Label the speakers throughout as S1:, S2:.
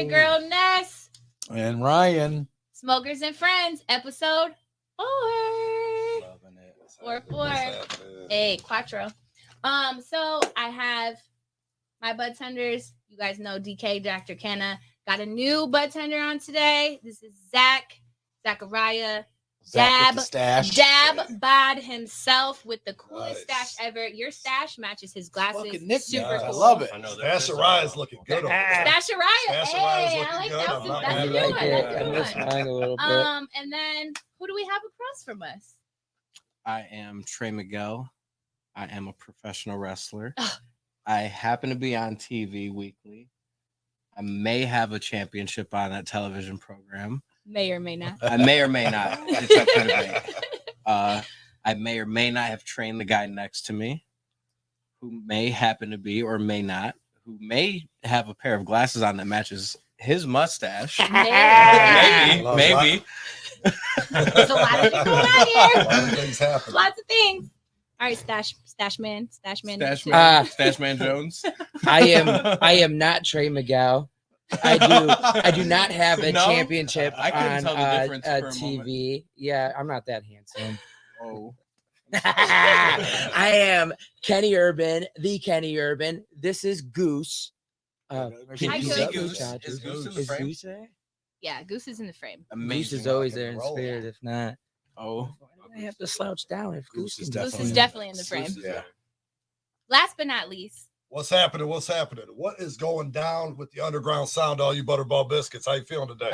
S1: your girl Ness
S2: and Ryan.
S1: Smokers and Friends, episode 4.
S2: Loving it.
S1: 4. Hey, Quattro. So I have my bud tenders. You guys know DK, Dr. Kenna. Got a new bud tender on today. This is Zachariah. Dab bod himself with the coolest stash ever. Your stash matches his glasses. Super cool.
S2: I love it.
S3: Stashariah's looking good.
S1: Stashariah. Hey, I like that. That's a good one.
S4: That's mine a little bit.
S1: And then who do we have across from us?
S5: I am Trey Miguel. I am a professional wrestler. I happen to be on TV weekly. I may have a championship on that television program.
S1: May or may not.
S5: I may or may not. It's that kind of thing. I may or may not have trained the guy next to me, who may happen to be or may not, who may have a pair of glasses on that matches his mustache. Maybe.
S1: There's a lot of people out here.
S3: A lot of things happen.
S1: Lots of things. All right, Stash Man
S5: Jones.
S4: I am not Trey Miguel. I do not have a championship on TV. Yeah, I'm not that handsome.
S5: Oh.
S4: I am Kenny Urban, the Kenny Urban. This is Goose.
S1: Hi,
S5: Goose.
S4: Is
S5: Goose in the
S4: Is
S5: frame?
S4: Goose there?
S1: Yeah, Goose is in the frame.
S4: Goose is always there in spirit. If not,
S5: Oh.
S4: why do I have to slouch down if Goose is
S1: Definitely in the frame.
S3: Yeah.
S1: Last but not least.
S3: What's happening? What is going down with the underground sound? All you Butterball biscuits. How you feeling today?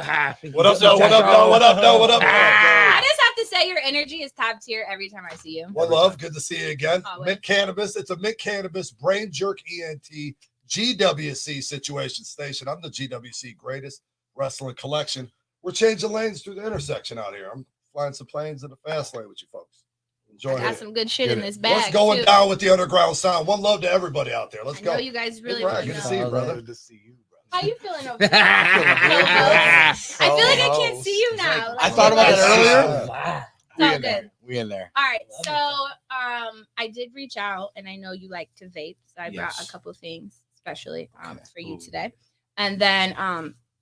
S3: What up, though?
S1: I just have to say your energy is top tier every time I see you.
S3: One love. Good to see you again.
S1: Always.
S3: Mint Cannabis. It's a Mint Cannabis BrainJerk ENT GWC situation station. I'm the GWC greatest wrestling collection. We're changing lanes through the intersection out here. I'm flying some planes in the fast lane with you folks. Enjoy
S1: I got
S3: it.
S1: some good shit in this bag.
S3: What's going
S1: too.
S3: down with the underground sound? One love to everybody out there. Let's
S1: I
S3: go.
S1: know you guys really
S3: Hey, Brian,
S1: want
S3: good
S1: to
S3: to see you,
S1: know.
S3: brother.
S2: Good to see you, brother.
S1: How you feeling over there? I feel like I can't see you now.
S2: I thought about it earlier.
S1: It's all good.
S2: We in there.
S1: All right, so I did reach out, and I know you like to vape, so I brought a couple things especially for you today, and then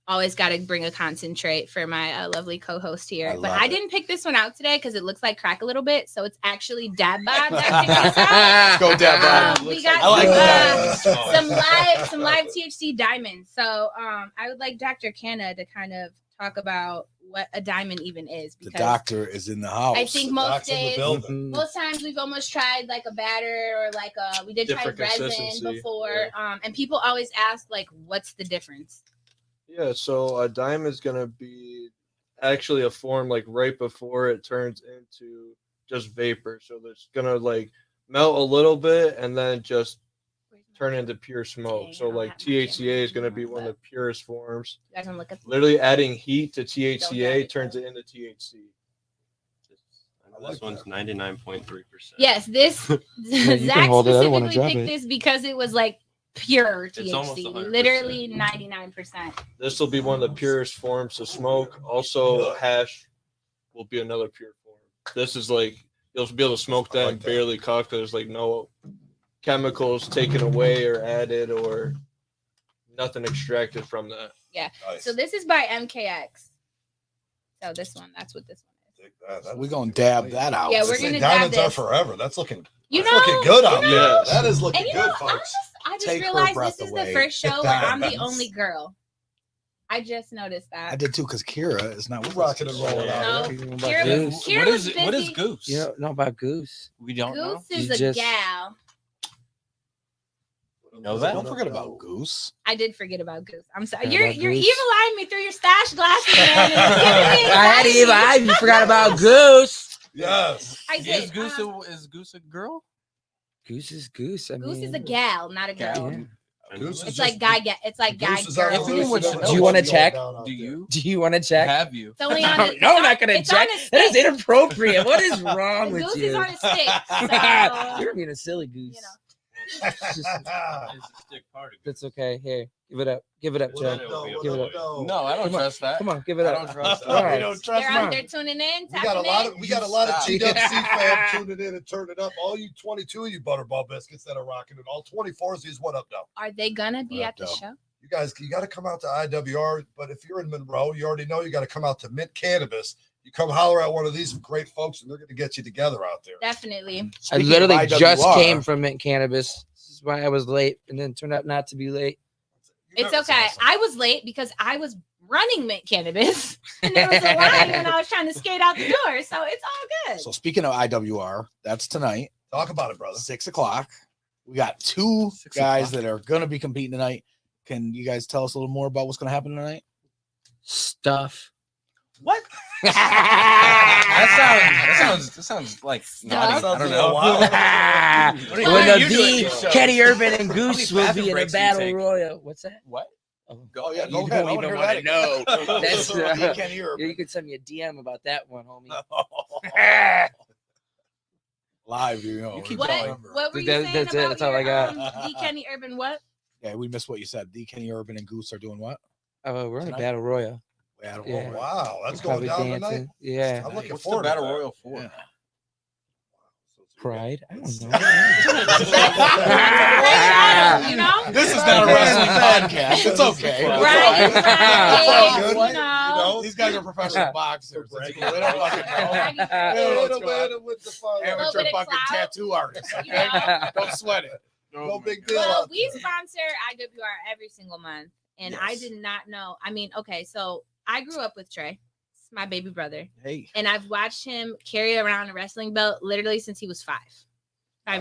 S1: always got to bring a concentrate for my lovely co-host here. But I didn't pick this one out today because it looks like crack a little bit, so it's actually dab bod.
S2: Let's go, dab bod.
S1: We got some live THC diamonds. So I would like Dr. Canna to kind of talk about what a diamond even is.
S2: The
S1: Because
S2: doctor is in the house.
S1: I think most days,
S3: building.
S1: most times we've almost tried like a batter or like we did
S6: Different
S1: try resin
S6: consistency.
S1: before. And people always ask like, what's the difference?
S6: Yeah, so a diamond is going to be actually a form like right before it turns into just vapor. So it's going to like melt a little bit and then just turn into pure smoke.
S1: Dang,
S6: So
S1: I don't
S6: like
S1: have my camera.
S6: THCA is going to be one of the purest forms.
S1: You guys want to look at the
S6: Literally adding heat to
S1: Don't
S6: THCA
S1: have
S6: turns
S1: it.
S6: it into THC.
S7: This one's 99.3%.
S1: Yes, this
S4: you
S1: Zach
S4: can hold it. I don't wanna
S1: specifically
S4: drop
S1: picked
S4: it.
S1: this because it was like pure
S7: It's almost
S1: THC,
S7: 100%.
S1: literally 99%.
S6: This will be one of the purest forms to smoke. Also, hash will be another pure form. This is like you'll be able to smoke that and barely cough because there's like no chemicals taken away or added or nothing extracted from that.
S1: Yeah.
S3: Nice.
S1: So this is by MKX. So this one, that's what this one is.
S2: We're gonna dab that out.
S1: Yeah, we're gonna dab
S3: diamonds are
S1: this.
S3: forever. That's looking.
S1: You
S3: that's
S1: know,
S3: looking good out
S1: you
S3: there.
S1: know,
S3: That is looking
S1: And you
S3: good,
S1: know,
S3: folks.
S1: I just
S2: Take her
S1: realized
S2: breath
S1: this is
S2: away.
S1: the first show where I'm the
S3: Diamonds.
S1: only girl. I just noticed that.
S2: I did too, because Kira is not
S3: We're
S2: with
S3: rocking
S2: us.
S3: and rolling out
S1: No.
S3: here.
S1: Kira was
S5: What is
S1: busy.
S5: Goose?
S4: You don't know about Goose?
S5: We don't know.
S1: Goose is
S4: You
S1: a
S4: just-
S1: gal.
S5: You know that?
S2: Don't forget about Goose.
S1: I did forget about Goose. I'm sorry.
S4: Forgot
S1: You're
S4: about
S1: evil
S4: Goose.
S1: eyeing me through your stash glasses, man. and it's giving me
S4: I had
S1: anxiety.
S4: evil eye. You forgot about Goose.
S3: Yes.
S1: I did.
S5: Is Goose a girl?
S4: Goose is Goose. I
S1: Goose
S4: mean,
S1: is a gal, not a girl.
S4: Yeah.
S3: Goose is
S1: It's
S3: just-
S1: like guy. It's like guy.
S3: Goose is our
S1: girl.
S5: Everyone
S3: Goose is
S5: should
S3: our
S4: Do you wanna
S3: Goose
S4: check?
S3: down out
S5: Do
S3: there.
S5: you?
S4: Do you want to check?
S5: Have you?
S1: It's only on. It's
S4: No, I'm
S1: on-
S4: not gonna
S1: it's
S4: check.
S1: on a
S4: That is
S1: stick.
S4: inappropriate. What is wrong
S1: The
S4: with
S1: goose
S4: you?
S1: is on a stick. So,
S4: You're being a silly goose.
S1: you know.
S7: It's a stick party.
S4: That's okay. Here, give it up. Give it up,
S3: What
S4: Joe.
S3: up, though? What
S4: Give it
S3: up,
S4: up.
S3: though?
S5: No, I don't
S4: Come on.
S5: trust that.
S4: Come on, give it
S5: I
S4: up.
S5: don't trust that.
S4: All right.
S2: We don't trust
S1: They're
S2: him.
S1: out there tuning in.
S3: We got a
S1: tapping
S3: lot
S1: in.
S3: of GWC
S5: Stop.
S3: fam tuning in and turning up. All you 22 of you Butterball biscuits that are rocking it. All 24s is what up, though.
S1: Are they gonna be
S2: What
S1: at
S2: up,
S1: the
S2: though?
S1: show?
S3: you got to come out to IWR. But if you're in Monroe, you already know you got to come out to Mint Cannabis. You come holler at one of these great folks, and they're going to get you together out there.
S1: Definitely.
S4: I literally just came from Mint Cannabis. This is why I was late, and then turned out not to be late.
S1: It's okay. I was late because I was running Mint Cannabis, and there was a line when I was trying to skate out the door. So it's all good.
S2: So speaking of IWR, that's tonight.
S3: Talk about it, brother.
S2: 6 o'clock. We got 2 guys that are going to be competing tonight. Can you guys tell us a little more about what's going to happen tonight?
S4: Stuff.
S5: What? that sounds like naughty. I don't know.
S4: When the Kenny Urban and Goose will be in a battle royal. What's that?
S2: What?
S4: Oh,
S2: yeah,
S4: you don't even want to know. That's
S2: Kenny Urban.
S4: you could send me a DM about that one, homie.
S2: Live, you know.
S1: What were you saying
S4: That's
S1: about
S4: it. That's all I got.
S1: The Kenny Urban what?
S2: Yeah, we missed what you said. The Kenny Urban and Goose are doing what?
S4: Oh, we're in a battle royal.
S2: Yeah.
S3: Wow, that's
S4: We're
S3: going
S4: probably
S3: down tonight.
S4: dancing. Yeah.
S3: I'm looking
S5: What's
S3: forward
S5: the
S3: to
S5: battle
S3: that.
S5: royal for?
S2: Yeah.
S4: Pride. I don't know.
S1: You know?
S2: This is not a wrestling podcast. It's okay.
S1: Right.
S3: Good.
S1: You know?
S2: These guys are professional boxers. They don't fucking know.
S1: Right.
S2: They don't know what's going on.
S3: With the fun.
S2: Amateur
S1: bit of
S2: fucking
S1: clout.
S2: tattoo artists.
S1: You know?
S2: Don't sweat it.
S3: No big deal.
S1: Well,
S3: out
S1: we
S3: there.
S1: sponsor IWR every single month, and I
S3: Yes.
S1: did not know. I mean, okay, so I grew up with Trey. It's my baby brother.
S2: Hey.
S1: And I've watched him carry around a wrestling belt literally since he was 5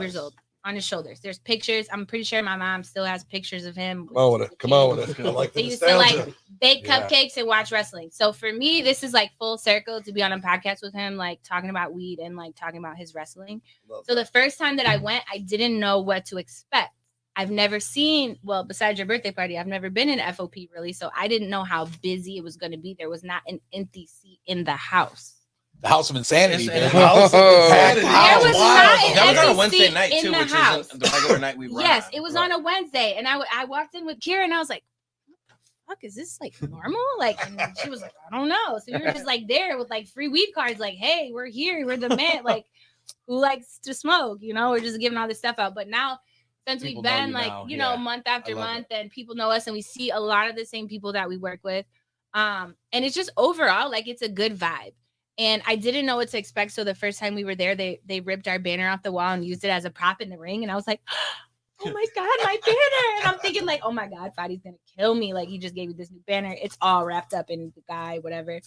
S1: years old, on his shoulders. There's pictures. I'm pretty sure my mom still has pictures of him.
S3: Come on with it. Come on with it. I like the
S1: They used to like
S3: nostalgia.
S1: bake
S2: Yeah.
S1: cupcakes and watch wrestling. So for me, this is like full circle to be on a podcast with him, like talking about weed and like talking about his wrestling.
S3: Love
S1: So
S3: that.
S1: the first time that I went, I didn't know what to expect. I've never seen, well, besides your birthday party, I've never been in FOP really. So I didn't know how busy it was going to be. There was not an empty seat in the house.
S2: The House of Insanity.
S5: It's-
S2: man.
S3: House of Insanity.
S1: There was not an
S5: That was on a
S1: empty
S5: Wednesday
S1: seat
S5: night
S1: in
S5: too,
S1: the
S5: which
S1: house.
S5: isn't the regular night we run.
S1: Yes,
S5: on.
S1: it was on a Wednesday, and I walked in with Kira, and I was like, "What the fuck is this like normal?" Like, and she was like, "I don't know." So we were just like there with like free weed cards, like, "Hey, we're here, we're the man." Like, who likes to smoke? You know, we're just giving all this stuff out. But now, since
S2: People
S1: we've
S2: know
S1: been
S2: you
S1: like,
S2: now,
S1: you know,
S2: yeah.
S1: month after
S2: I love
S1: month, and people know us, and we see a lot of the same people that we work with, and it's just overall like it's a good vibe. And I didn't know what to expect. So the first time we were there, they ripped our banner off the wall and used it as a prop in the ring. And I was like, oh my God, my banner. And I'm thinking like, oh my God, Fadi's going to kill me. Like he just gave me this new banner. It's all wrapped up in the guy, whatever.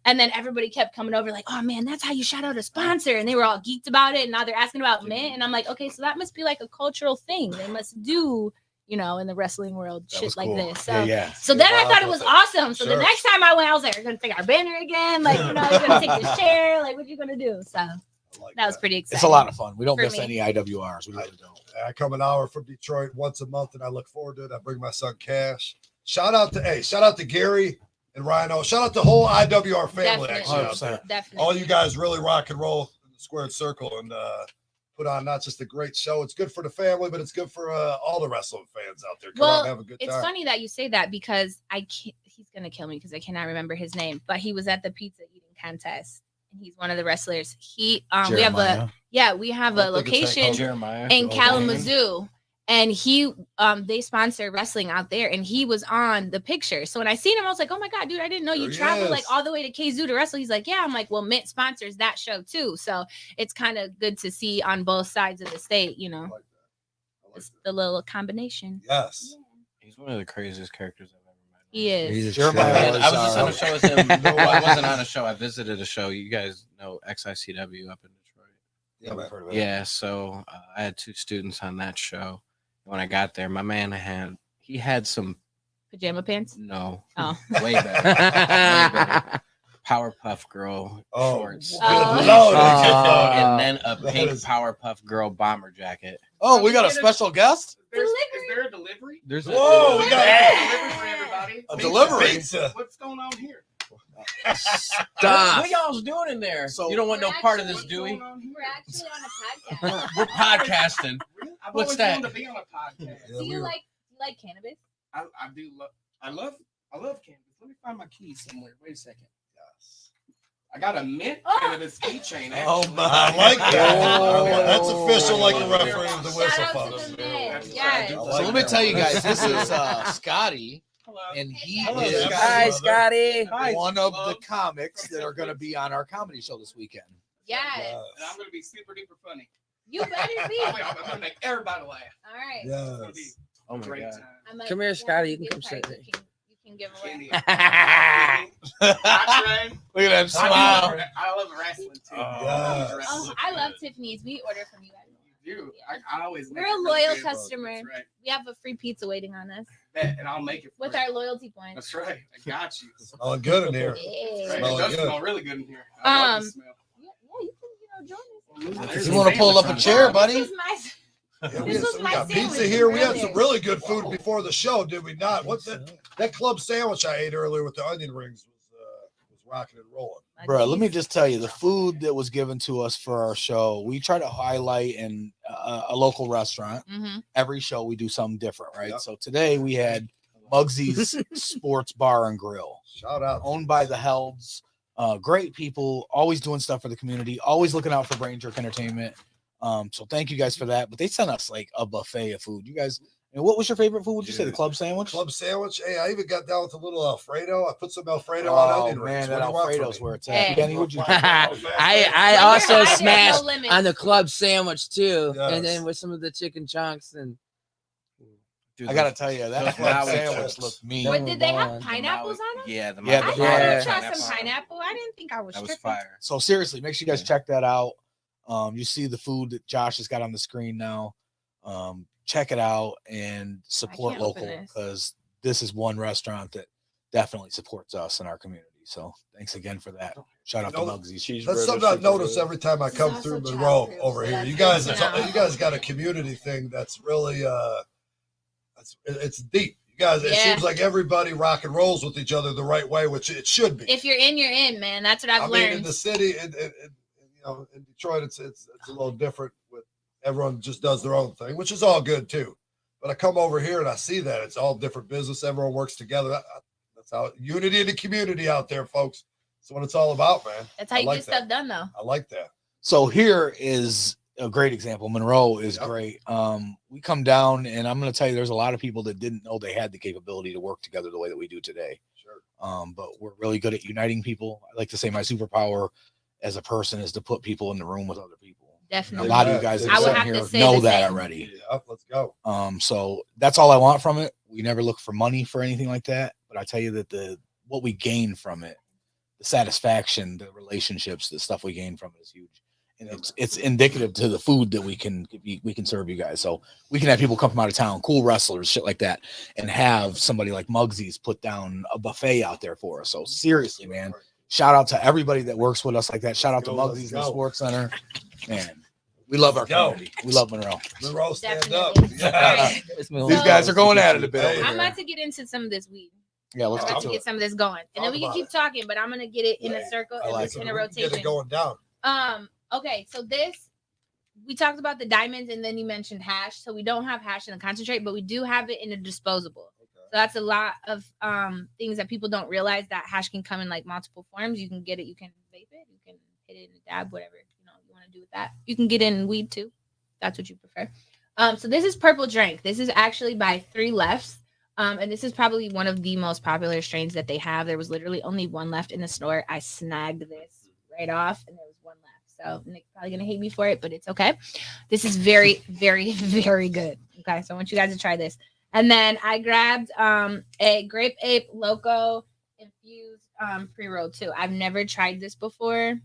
S1: And then everybody kept coming over like, oh man, that's how you shout out a sponsor. And they were all geeked about it. And now they're asking about Mint. And I'm like, okay, so that must be like a cultural thing. They must do, you know, in the wrestling world,
S2: That
S1: shit
S2: was
S1: like
S2: cool.
S1: this. So
S2: Yeah.
S1: so then I thought it was awesome. So
S3: Sure.
S1: the next time I went, I was like, we're gonna take our banner again. Like, you know, we're gonna take this chair. Like, what you gonna do? So
S3: I like
S1: that was pretty exciting.
S2: It's a lot of fun. We don't
S1: For
S2: miss
S1: me.
S2: any IWRs. We really don't.
S3: I come an hour from Detroit once a month, and I look forward to it. I bring my son cash. Shout out to Gary and Rhino. Shout out to the whole IWR family.
S1: Definitely.
S3: Actually, out
S2: 100%.
S3: there.
S1: Definitely.
S3: All you guys really rock and roll in the squared circle and put on not just a great show. It's good for the family, but it's good for all the wrestling fans out there. Come out and have a good
S1: It's
S3: time.
S1: funny that you say that because he's gonna kill me because I cannot remember his name, but he was at the pizza eating contest. And he's one of the wrestlers. We have
S2: Jeremiah.
S1: we have
S3: I
S1: a
S3: don't think it's that
S1: location
S5: Jeremiah.
S1: in
S2: Oh,
S1: Kalamazoo, and he they sponsor wrestling out there, and he was on the picture. So when I seen him, I was like, oh my God, dude, I didn't know you
S3: There he
S1: traveled like
S3: is.
S1: all the way to KZoo to wrestle. He's like, yeah. I'm like, well, Mint sponsors that show too, so it's kind of good to see on both sides of the state, you
S3: I
S1: know,
S3: like that. I like
S1: it's
S3: that.
S1: the little combination.
S3: Yes.
S5: He's one of the craziest characters I've ever met.
S1: He is.
S4: He's a
S2: Jeremiah
S4: trap.
S5: And I was just on a show with him.
S3: No,
S5: Well, I wasn't on a show. I visited a show. You guys know XICW up in Detroit.
S3: Yeah, man.
S2: Heard of it.
S5: Yeah, so I had 2 students on that show. When I got there, my man had some
S1: Pajama pants.
S5: no
S1: Oh.
S5: way better. Way better. Powerpuff Girl
S3: Oh,
S5: shorts.
S3: good
S1: Oh.
S3: Lord,
S4: Oh.
S5: And then a
S3: That
S5: pink
S3: is-
S5: Powerpuff Girl bomber jacket.
S2: Oh, we got a special guest.
S8: Is there a delivery?
S5: There's
S3: Whoa, we got
S8: Delivery for everybody.
S3: a delivery. Pizza.
S8: What's going on here?
S4: Stop.
S5: What y'all's doing in there?
S2: So-
S5: you don't want no
S1: We're
S5: part of this,
S1: actually-
S5: do we?
S8: What's going on here?
S1: We're actually on a podcast.
S5: We're podcasting.
S8: I've
S5: What's
S8: always
S5: that?
S8: wanted to be on a podcast.
S3: Yeah,
S1: Do
S3: we
S1: you
S3: were-
S1: like cannabis?
S8: I do love. I love cannabis. Let me find my keys somewhere. Wait a second. I got a mint cannabis keychain.
S2: Oh,
S8: actually.
S2: my.
S3: I like that.
S2: Oh.
S3: That's official, like the referee of the whistle
S1: Shout out
S3: folks.
S1: to the men.
S8: That's
S1: Yes.
S8: what I do.
S2: So let me tell you guys, this is Scotty
S8: Hello.
S2: and he
S3: Hello,
S2: is
S3: Scotty.
S4: Hi, Scotty.
S8: Hi,
S2: one of the
S8: love.
S2: comics that are going to be on our comedy show this weekend.
S1: Yes.
S8: And I'm gonna be super duper funny.
S1: You better be.
S8: I'm gonna make everybody laugh.
S1: All right.
S8: It's gonna be
S3: Yes.
S6: Oh
S8: a
S6: my
S8: great
S6: God.
S8: time.
S1: I'm like,
S4: Come here,
S1: yeah,
S4: Scotty, you can
S1: gift
S4: come
S1: card
S4: sit.
S1: you can give away.
S8: Candy.
S2: Look
S8: Hot train.
S2: at that smile.
S8: I love wrestling too.
S3: Yes.
S1: Oh, I love Tiffany's. We order from you guys.
S8: You do. I always.
S1: We're
S8: make
S1: a
S8: it really
S1: loyal
S8: good.
S1: customer.
S8: That's right.
S1: We have a free pizza waiting on us
S8: Bet, and I'll make it for
S1: with
S8: you.
S1: our loyalty points.
S8: That's right. I got you.
S3: Smelling good in here.
S1: Yeah.
S8: Right. It
S3: Smelling
S8: does
S3: good.
S8: smell really good in here. I love the smell.
S1: Yeah, you can join us.
S2: If you want to pull up a chair, buddy.
S1: This is my-
S3: Yeah,
S1: This was
S3: we
S1: my
S3: got
S1: sandwich
S3: pizza here. We had
S1: earlier.
S3: some really good food before the show, did we not? What's that club sandwich I ate earlier with the onion rings was rocking and rolling.
S2: Bro, let me just tell you, the food that was given to us for our show, we try to highlight in a local restaurant.
S1: Mhm.
S2: Every show we do something different, right?
S3: Yep.
S2: So today we had Muggsy's Sports Bar and Grill,
S3: Shout out.
S2: owned by the Helds. Great people, always doing stuff for the community, always looking out for BrainJerk Entertainment. So thank you guys for that. But they sent us like a buffet of food. You guys, and what was your favorite food? Would you say the club sandwich?
S3: Club sandwich. Hey, I even got down with a little Alfredo. I put some Alfredo on onion rings.
S2: Man, that
S3: What do you want from
S2: Alfredo's
S3: me?
S2: where it's at.
S1: Hey.
S2: Kenny, what'd you think?
S4: I
S1: When you're
S4: also
S1: high, there's
S4: smashed
S1: no limits.
S4: on the club sandwich too,
S3: Yes.
S4: and then with some of the chicken chunks and.
S5: Dude,
S2: I gotta tell you, that
S5: those
S2: club
S5: Maui
S2: sandwich
S5: chips.
S2: looked mean.
S1: But did they have
S4: The
S1: pineapples on them?
S5: Yeah, the
S2: Yeah,
S5: Maui
S1: I
S2: the
S1: thought
S4: Yeah.
S1: I tried
S5: pineapple.
S1: some pineapple. I didn't think I was
S5: That was
S1: tripping.
S5: fire.
S2: So seriously, make sure you guys check that out. You see the food that Josh has got on the screen now. Check it out and support
S1: can't open
S2: local,
S1: this.
S2: because this is one restaurant that definitely supports us in our community. So thanks again for that. Shout out to
S3: You know,
S2: Muggsy's.
S6: Cheeseburger,
S3: That's something I've
S6: super
S3: noticed
S6: good.
S3: every time I
S1: This is
S3: come
S1: also
S3: through
S1: child
S3: Monroe
S1: proof,
S3: over
S1: so
S3: here.
S1: that's
S3: You
S1: good
S3: guys,
S1: to
S3: it's,
S1: know.
S3: you guys got a community thing that's really it's deep. You guys, it
S1: Yeah.
S3: seems like everybody rock and rolls with each other the right way, which it should be.
S1: If you're in, man. That's what I've
S3: I mean, in
S1: learned.
S3: the city, in Detroit, it's a little different. With everyone just does their own thing, which is all good too. But I come over here and I see that it's all different business. Everyone works together. That's how unity in the community out there, folks. That's what it's all about, man.
S1: That's how
S3: I
S1: you
S3: like
S1: get
S3: that.
S1: stuff done, though.
S3: I like that.
S2: So here is a great example. Monroe is
S3: Yep.
S2: great. We come down, and I'm going to tell you, there's a lot of people that didn't know they had the capability to work together the way that we do today.
S3: Sure.
S2: But we're really good at uniting people. I like to say my superpower as a person is to put people in the room with other people. A
S1: Definitely.
S2: lot of you guys that
S3: I
S2: are
S3: would
S2: sitting
S1: have to
S2: here
S1: say
S2: know
S1: the
S2: that
S1: same.
S2: already.
S3: Yeah, let's go.
S2: So that's all I want from it. We never look for money for anything like that. But I tell you that what we gain from it, the satisfaction, the relationships, the stuff we gain from it is huge. And it's indicative to the food that we can serve you guys. So we can have people come from out of town, cool wrestlers, shit like that, and have somebody like Muggsy's put down a buffet out there for us. So seriously, man, shout out to everybody that works with us like that. Shout out to
S3: Let's
S2: Muggsy's in the
S3: go.
S2: Sports Center. Man, we love our
S3: Let's go.
S2: community. We love Monroe.
S3: Monroe, stand
S1: Definitely.
S3: up.
S1: All right.
S2: These guys are going at it a bit.
S3: Hey.
S2: over
S1: I'm
S2: here.
S1: about to get into some of this weed.
S2: Yeah, let's
S1: I'm
S2: get
S1: about
S2: to
S1: to
S2: it.
S1: get some of this going. And then
S3: Talk
S1: we can
S3: about
S1: keep
S3: it.
S1: talking, but I'm going to get it in a
S3: Hey,
S1: circle
S2: I
S1: and
S2: like
S1: it's
S2: it.
S1: in a
S3: Get
S1: rotation.
S3: it going down.
S1: Okay, so this, we talked about the diamonds and then you mentioned hash. So we don't have hash in the concentrate, but we do have it in a disposable. So that's a lot of things that people don't realize, that hash can come in like multiple forms. You can get it, you can vape it, you can hit it in a dab, whatever you want to do with that. You can get it in weed too. That's what you prefer. So this is Purple Drink. This is actually by 3 Lefts. And this is probably one of the most popular strains that they have. There was literally only one left in the store. I snagged this right off and there was one left. So Nick's probably going to hate me for it, but it's okay. This is very, very, very good. Okay, so I want you guys to try this. And then I grabbed a Grape Ape Loco infused pre-roll too. I've never tried this before.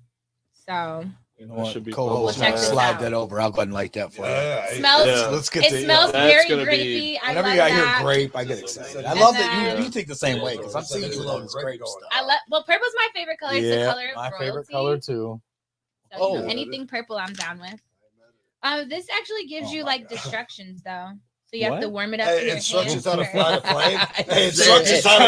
S1: So
S2: You know what?
S6: Should be
S2: Co-host,
S1: We'll check this
S2: slide
S1: out.
S2: that over. I'll go ahead and light that for you.
S3: Yeah,
S1: smells
S6: Yeah.
S2: Let's get
S1: it
S2: to
S1: smells
S6: That's
S1: very
S6: gonna
S1: grapey.
S6: be-
S1: I
S2: Whenever
S1: love
S2: you got
S1: that.
S2: hear grape, I get excited. I
S1: And
S2: love
S1: then-
S2: that you think the same way, because I'm seeing you love this grape stuff.
S1: I love purple's my favorite color. It's the color of
S2: my
S1: royalty.
S2: favorite color too.
S1: So,
S2: Oh.
S1: anything purple, I'm down with. This actually gives
S2: Oh
S1: you
S2: my
S1: like
S2: God.
S1: instructions though. So you have to
S6: What?
S1: warm it up in
S3: Hey,
S1: your
S3: instructions
S1: hands
S3: how to
S1: first.
S3: fly the plane. Hey,
S4: Excuse
S3: instructions how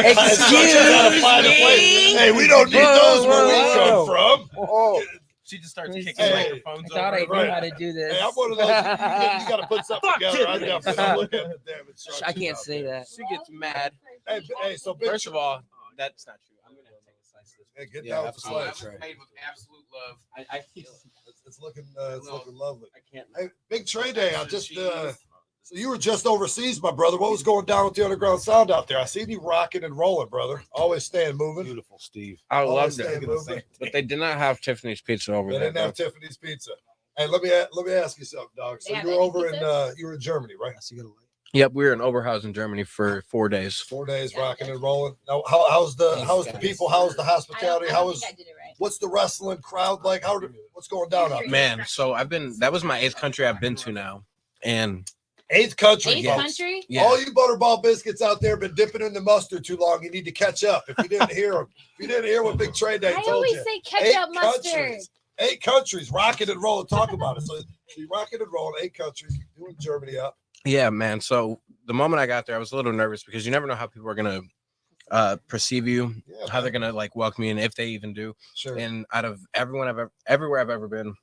S3: to fly the plane.
S4: me?
S3: Hey, we don't need
S4: Whoa,
S3: those where we
S4: whoa,
S3: come from.
S2: Oh,
S5: She just starts
S4: Hey,
S5: kicking
S3: hey,
S5: microphones
S4: I thought I
S5: over.
S4: knew
S3: Right.
S4: how to do this.
S3: Hey, I'm one of those. You got to put something together. I definitely don't look at the damn instructions.
S4: I can't
S3: out
S4: say
S3: there.
S4: that.
S5: She gets mad.
S3: Hey, so big.
S5: First of all, that's not true. I'm gonna have to take a slice of this.
S3: Hey, get
S2: Yeah,
S3: down with the
S2: absolutely.
S3: slice.
S8: That was made with absolute love.
S5: I feel
S3: It's looking lovely.
S5: I can't.
S3: Hey, big Trey Day. I just So you were just overseas, my brother. What was going down with the underground sound out there? I seen you rocking and rolling, brother. Always staying moving.
S2: Beautiful, Steve.
S6: I
S3: Always
S6: loved
S3: staying
S6: it,
S3: moving.
S6: but they did not have Tiffany's pizza over
S3: They
S6: there.
S3: didn't have Tiffany's pizza. Hey, let me ask you something, dog. So
S1: They have
S3: you were
S1: any
S3: over
S1: pizzas?
S3: you were in Germany, right?
S6: Yep, we were in Oberhausen, Germany for 4 days.
S3: 4 days rocking and rolling. Now, how's the people? How's the hospitality? How was?
S1: I did it right.
S3: What's the wrestling crowd like? What's going down out there?
S6: Man, so that was my 8th country I've been to now, and
S3: 8th country.
S1: Eighth
S3: folks.
S1: country?
S6: yeah.
S3: All you butterball biscuits out there been dipping in the mustard too long. You need to catch up. If you didn't hear them, if you didn't hear what Big Trey Day
S1: I
S3: told
S1: always
S3: you.
S1: say ketchup mustard.
S3: Countries. 8 countries rocking and rolling. Talk about it. So you rocking and rolling 8 countries. Doing Germany up.
S6: Yeah, man. So the moment I got there, I was a little nervous because you never know how people are gonna perceive you,
S3: Yeah,
S6: how they're gonna like welcome you, and if they even do.
S3: Sure.
S6: And out of everywhere I've ever been,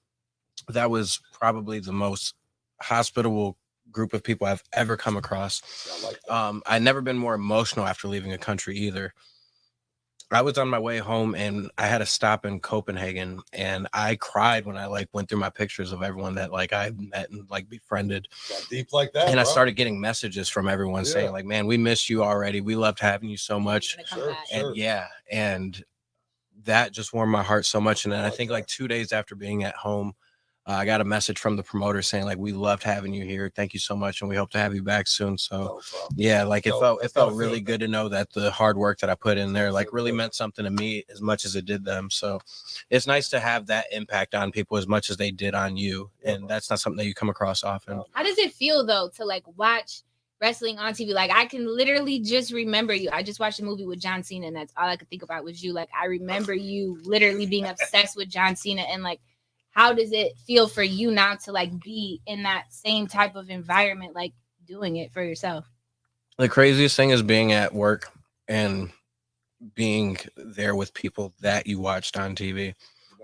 S6: that was probably the most hospitable group of people I've ever come across.
S3: I like that.
S6: I'd never been more emotional after leaving a country either. I was on my way home and I had a stop in Copenhagen, and I cried when I like went through my pictures of everyone that like I met and like befriended.
S3: Got deep like that.
S6: And I
S3: bro.
S6: started getting messages from everyone saying
S3: Yeah.
S6: like, man, we missed you already. We loved having you so much.
S1: Gonna come
S3: Sure,
S1: back.
S3: sure.
S6: And yeah, and that just warmed my heart so much. And then I
S3: like
S6: think
S3: that.
S6: like 2 days after being at home, I got a message from the promoter saying like, we loved having you here. Thank you so much. And we hope to have you back soon. So
S3: No problem.
S6: yeah, like it
S3: No,
S6: felt
S3: that's
S6: it felt
S3: gotta
S6: really
S3: feel
S6: good to know that the hard work that I put in there like
S3: So
S6: really
S3: good.
S6: meant something to me as much as it did them. So it's nice to have that impact on people as much as they did on you.
S3: Yeah,
S6: And that's not something that you come across often.
S3: No.
S1: How does it feel though to like watch wrestling on TV? Like I can literally just remember you. I just watched a movie with John Cena, and that's all I could think about was you. Like I remember you literally being obsessed with John Cena, and like how does it feel for you now to like be in that same type of environment, like doing it for yourself?
S6: The craziest thing is being at work and being there with people that you watched on TV.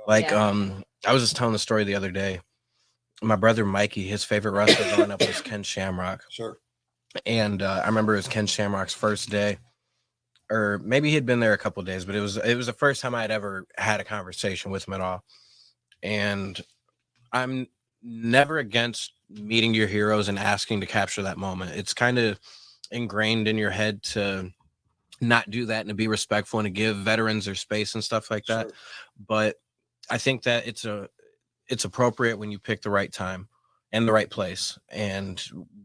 S6: Like,
S1: Yeah.
S6: I was just telling the story the other day. My brother Mikey, his favorite wrestler growing up was Ken Shamrock.
S3: Sure.
S6: And I remember it was Ken Shamrock's first day, or maybe he had been there a couple of days, but it was the first time I had ever had a conversation with him at all. And I'm never against meeting your heroes and asking to capture that moment. It's kind of ingrained in your head to not do that and to be respectful and to give veterans their space and stuff like that.
S3: Sure.
S6: But I think that it's appropriate when you pick the right time and the right place, and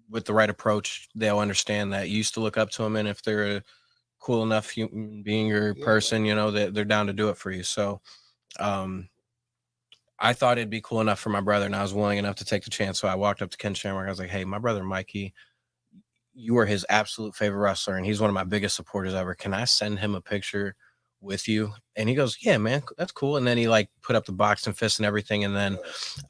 S6: with the right approach, they'll understand that you used to look up to them, and if they're a cool enough human being or
S3: Yeah,
S6: person, you know, that they're down to do it for you. So I thought it'd be cool enough for my brother, and I was willing enough to take the chance. So I walked up to Ken Shamrock. I was like, hey, my brother Mikey, you are his absolute favorite wrestler, and he's one of my biggest supporters ever. Can I send him a picture with you? And he goes, yeah, man, that's cool. And then he like put up the box and fist and everything. And then